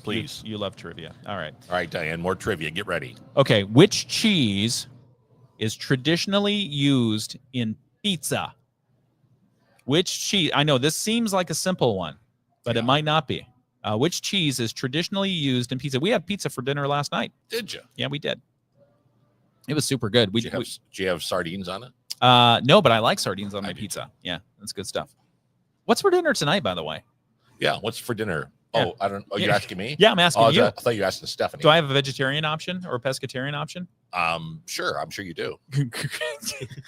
Please. You love trivia. All right. All right, Diane, more trivia. Get ready. Okay, which cheese is traditionally used in pizza? Which cheese? I know this seems like a simple one, but it might not be. Which cheese is traditionally used in pizza? We had pizza for dinner last night. Did you? Yeah, we did. It was super good. Do you have sardines on it? No, but I like sardines on my pizza. Yeah, that's good stuff. What's for dinner tonight, by the way? Yeah, what's for dinner? Yeah. Oh, I don't. Oh, you're asking me? Yeah, I'm asking you. I thought you were asking Stephanie. Do I have a vegetarian option or a pescatarian option? Sure. I'm sure you do.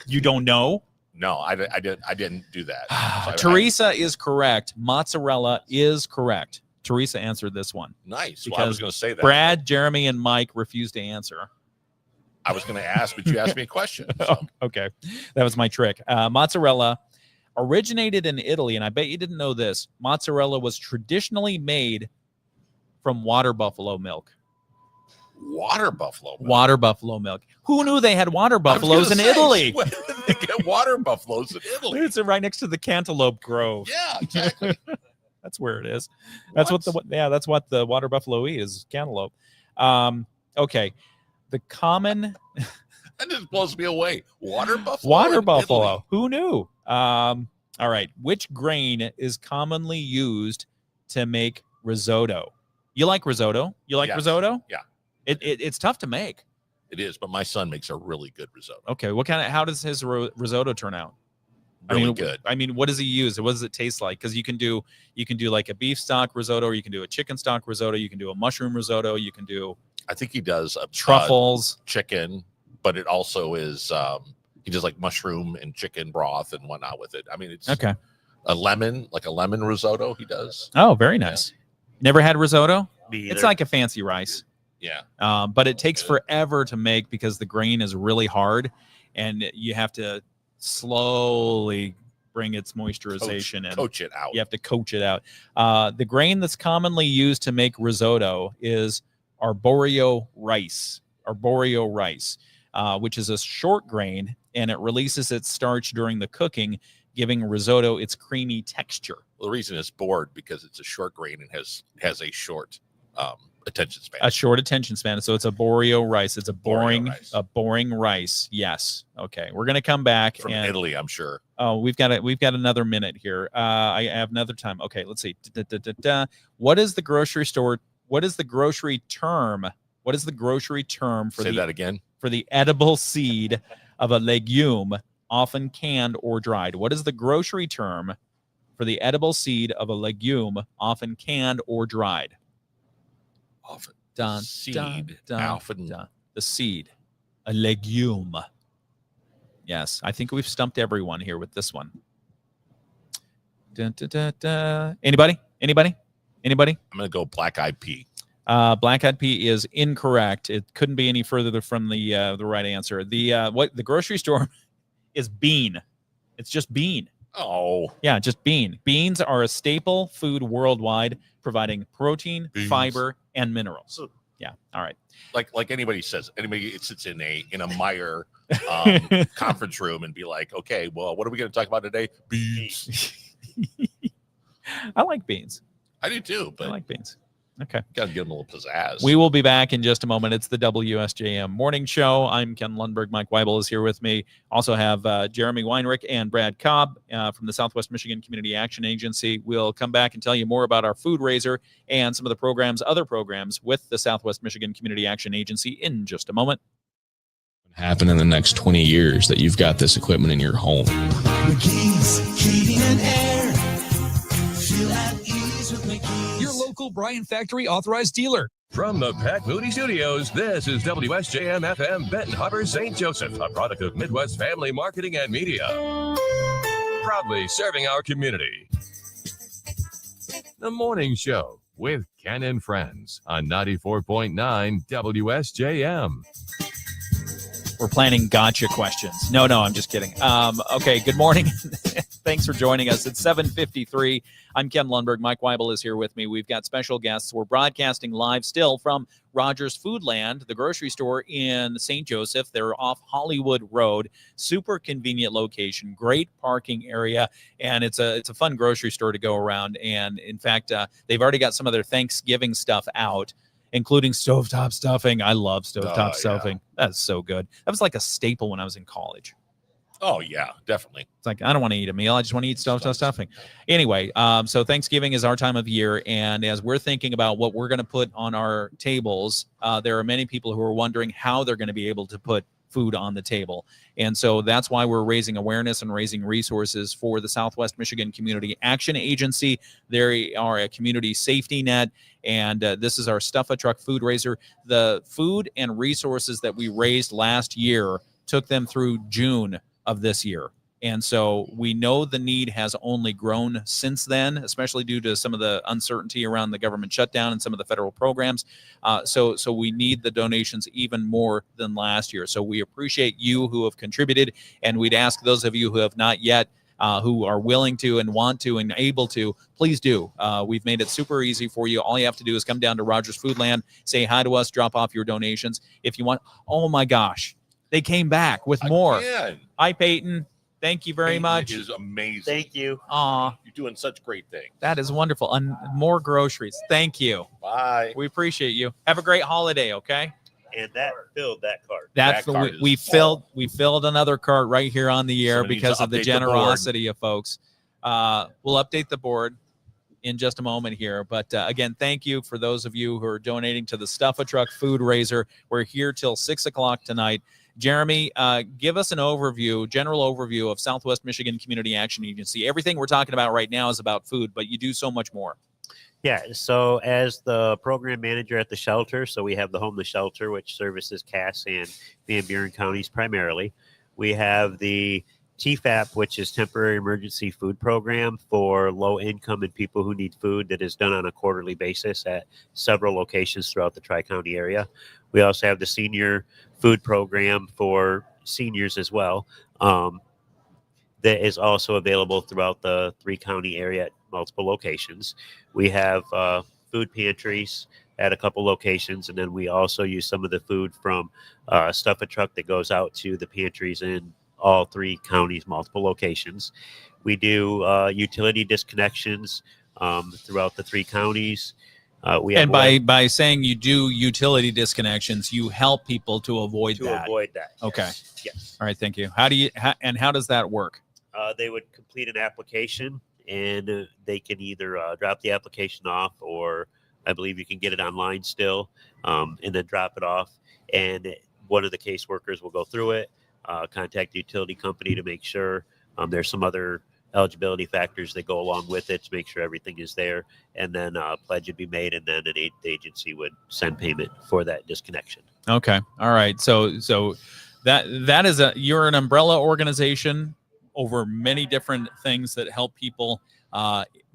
You don't know? No, I didn't do that. So Teresa is correct. Mozzarella is correct. Teresa answered this one. Nice. Well, I was going to say that. Brad, Jeremy, and Mike refused to answer. I was going to ask, but you asked me a question. So. Okay. That was my trick. Mozzarella originated in Italy, and I bet you didn't know this. Mozzarella was traditionally made from water buffalo milk. Water buffalo milk? Water buffalo milk. Who knew they had water buffaloes in Italy? When did they get water buffaloes in Italy? It's right next to the Cantaloupe Grove. Yeah, exactly. That's where it is. That's what the water buffalo eat is cantaloupe. Okay. The common that just blows me away. Water buffalo. Water buffalo. Italy. Who knew? All right. Which grain is commonly used to make risotto? You like risotto? You like risotto? Yeah. It's tough to make. It is, but my son makes a really good risotto. Okay. How does his risotto turn out? Really good. I mean, what does he use? What does it taste like? Because you can do like a beef stock risotto, or you can do a chicken stock risotto. You can do a mushroom risotto. You can do. I think he does truffles, chicken, but it also is he does like mushroom and chicken broth and whatnot with it. I mean, it's okay. A lemon risotto. He does. Oh, very nice. Yeah. Never had risotto? Me either. It's like a fancy rice. Yeah. But it takes forever to make because the grain is really hard, and you have to slowly bring its moisturization and coach it out. You have to coach it out. The grain that's commonly used to make risotto is arborio rice, which is a short grain, and it releases its starch during the cooking, giving risotto its creamy texture. Well, the reason it's bored because it's a short grain and has a short attention span. A short attention span. So it's a arborio rice. It's a boring rice. Yes. Okay. We're gonna come back from Italy, I'm sure. Oh, we've got another minute here. I have another time. Okay, let's see. What is the grocery store? What is the grocery term? What is the grocery term for that again? For the edible seed of a legume, often canned or dried? What is the grocery term for the edible seed of a legume, often canned or dried? Often. Seed. Often. The seed. A legume. Yes, I think we've stumped everyone here with this one. Anybody? I'm going to go black-eyed pea. Black-eyed pea is incorrect. It couldn't be any further from the right answer. The grocery store is bean. It's just bean. Oh. Yeah, just bean. Beans are a staple food worldwide, providing protein, fiber, and minerals. Yeah. All right. Like anybody sits in a Meyer conference room and be like, okay, well, what are we going to talk about today? Beans. I like beans. I do too, but I like beans. Okay. Got to give them a little pizzazz. We will be back in just a moment. It's the WSJM Morning Show. I'm Ken Lundberg. Mike Weibel is here with me. Also have Jeremy Weinrich and Brad Cobb from the Southwest Michigan Community Action Agency. We'll come back and tell you more about our food raiser and some of the other programs with the Southwest Michigan Community Action Agency in just a moment. Happen in the next 20 years that you've got this equipment in your home. McKee's Heating and Air. Feel at ease with McKee's. Your local Bryan Factory authorized dealer. From the Pat Moody Studios, this is WSJM FM Benton Harbor, St. Joseph, a product of Midwest Family Marketing and Media. Proudly serving our community. The Morning Show with Ken and Friends on 94.9 WSJM. We're planning gotcha questions. No, I'm just kidding. Okay, good morning. Thanks for joining us. It's 7:53. I'm Ken Lundberg. Mike Weibel is here with me. We've got special guests. We're broadcasting live still from Rogers Foodland, the grocery store in St. Joseph. They're off Hollywood Road. Super convenient location, great parking area, and it's a fun grocery store to go around. And in fact, they've already got some of their Thanksgiving stuff out, including stovetop stuffing. I love stovetop stuffing. That's so good. That was like a staple when I was in college. Oh yeah, definitely. It's like, I don't want to eat a meal. I just want to eat stuffing. Anyway, so Thanksgiving is our time of year. And as we're thinking about what we're going to put on our tables, there are many people who are wondering how they're going to be able to put food on the table. And so that's why we're raising awareness and raising resources for the Southwest Michigan Community Action Agency. They are a community safety net, and this is our Stuff a Truck food raiser. The food and resources that we raised last year took them through June of this year. And so we know the need has only grown since then, especially due to some of the uncertainty around the government shutdown and some of the federal programs. So we need the donations even more than last year. So we appreciate you who have contributed, and we'd ask those of you who have not yet, who are willing to and want to and able to, please do. We've made it super easy for you. All you have to do is come down to Rogers Foodland, say hi to us, drop off your donations. If you want, oh my gosh, they came back with more. Again. Hi, Peyton. Thank you very much. It is amazing. Thank you. Aw, You're doing such great things. that is wonderful. And more groceries. Thank you. Bye. We appreciate you. Have a great holiday, okay? And that filled that cart. That's That cart we is we filled another cart right here on the air Somebody needs because to of the update the board. generosity of folks. We'll update the board in just a moment here. But again, thank you for those of you who are donating to the Stuff a Truck food raiser. We're here till 6 o'clock tonight. Jeremy, give us an overview, general overview of Southwest Michigan Community Action Agency. Everything we're talking about right now is about food, but you do so much more. Yeah, so as the program manager at the shelter, so we have the homeless shelter, which services Cass and Van Buren counties primarily. We have the TFAP, which is Temporary Emergency Food Program for low income and people who need food, that is done on a quarterly basis at several locations throughout the Tri-County area. We also have the Senior Food Program for seniors as well. That is also available throughout the 3-county area at multiple locations. We have food pantries at a couple locations, and then we also use some of the food from Stuff a Truck that goes out to the pantries in all 3 counties, multiple locations. We do utility disconnections throughout the 3 counties. And by saying you do utility disconnections, you help people to avoid that. Okay. Yes. All right. Thank you. How does that work? They would complete an application, and they can either drop the application off, or I believe you can get it online still, and then drop it off. And one of the caseworkers will go through it, contact the utility company to make sure. There's some other eligibility factors that go along with it to make sure everything is there, and then a pledge would be made, and then the agency would send payment for that disconnection. Okay. All right. So that is you're an umbrella organization over many different things that help people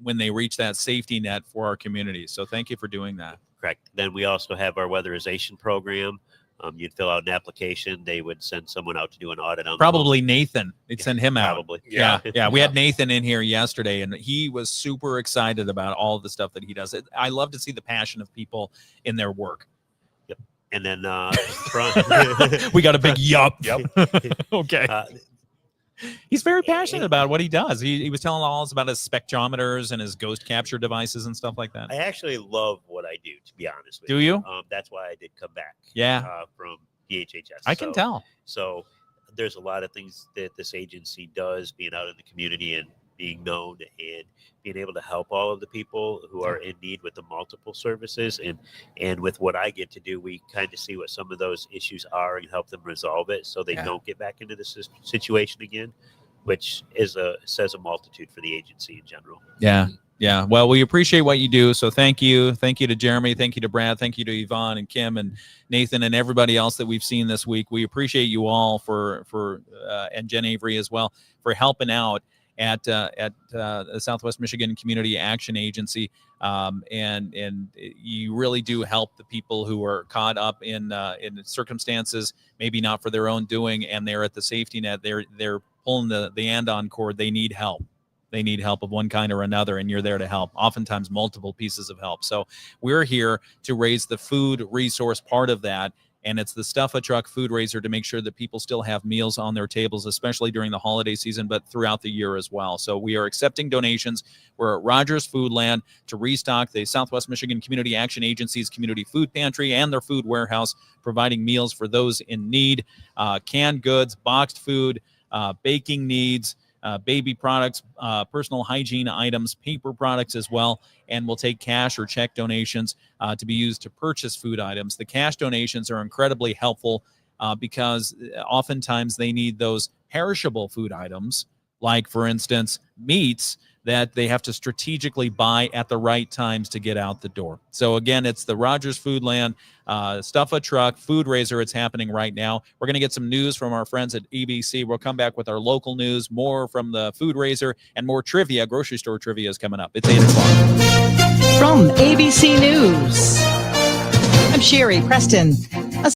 when they reach that safety net for our community. So thank you for doing that. Correct. Then we also have our weatherization program. You'd fill out an application. They would send someone out to do an audit on Probably Nathan. They'd send him out. Probably. Yeah. We had Nathan in here yesterday, and he was super excited about all the stuff that he does. I love to see the passion of people in their work. Yep. And then we got a big yup. Yep. Okay. He's very passionate about what he does. He was telling all us about his spectrometers and his ghost capture devices and stuff like that. I actually love what I do, to be honest with you. Do you? That's why I did come back. Yeah. From DHHS. I can tell. So there's a lot of things that this agency does, being out in the community and being known and being able to help all of the people who are in need with the multiple services. And with what I get to do, we kind of see what some of those issues are and help them resolve it so they don't get back into this situation again, which says a multitude for the agency in general. Yeah. Yeah. Well, we appreciate what you do. So thank you. Thank you to Jeremy. Thank you to Brad. Thank you to Yvonne and Kim and Nathan and everybody else that we've seen this week. We appreciate you all and Jen Avery as well for helping out at the Southwest Michigan Community Action Agency. And you really do help the people who are caught up in circumstances, maybe not for their own doing, and they're at the safety net. They're pulling the andon cord. They need help. They need help of one kind or another, and you're there to help, oftentimes multiple pieces of help. So we're here to raise the food resource part of that, and it's the Stuff a Truck food raiser to make sure that people still have meals on their tables, especially during the holiday season, but throughout the year as well. So we are accepting donations. We're at Rogers Foodland to restock the Southwest Michigan Community Action Agency's community food pantry and their food warehouse, providing meals for those in need, canned goods, boxed food, baking needs, baby products, personal hygiene items, paper products as well, and we'll take cash or check donations to be used to purchase food items. The cash donations are incredibly helpful because oftentimes they need those perishable food items, like, for instance, meats that they have to strategically buy at the right times to get out the door. So again, it's the Rogers Foodland Stuff a Truck Food Raiser. It's happening right now. We're going to get some news from our friends at ABC. We'll come back with our local news, more from the Food Raiser, and more trivia. Grocery store trivia is coming up. It's 8 o'clock. From ABC News, I'm Sherry Preston.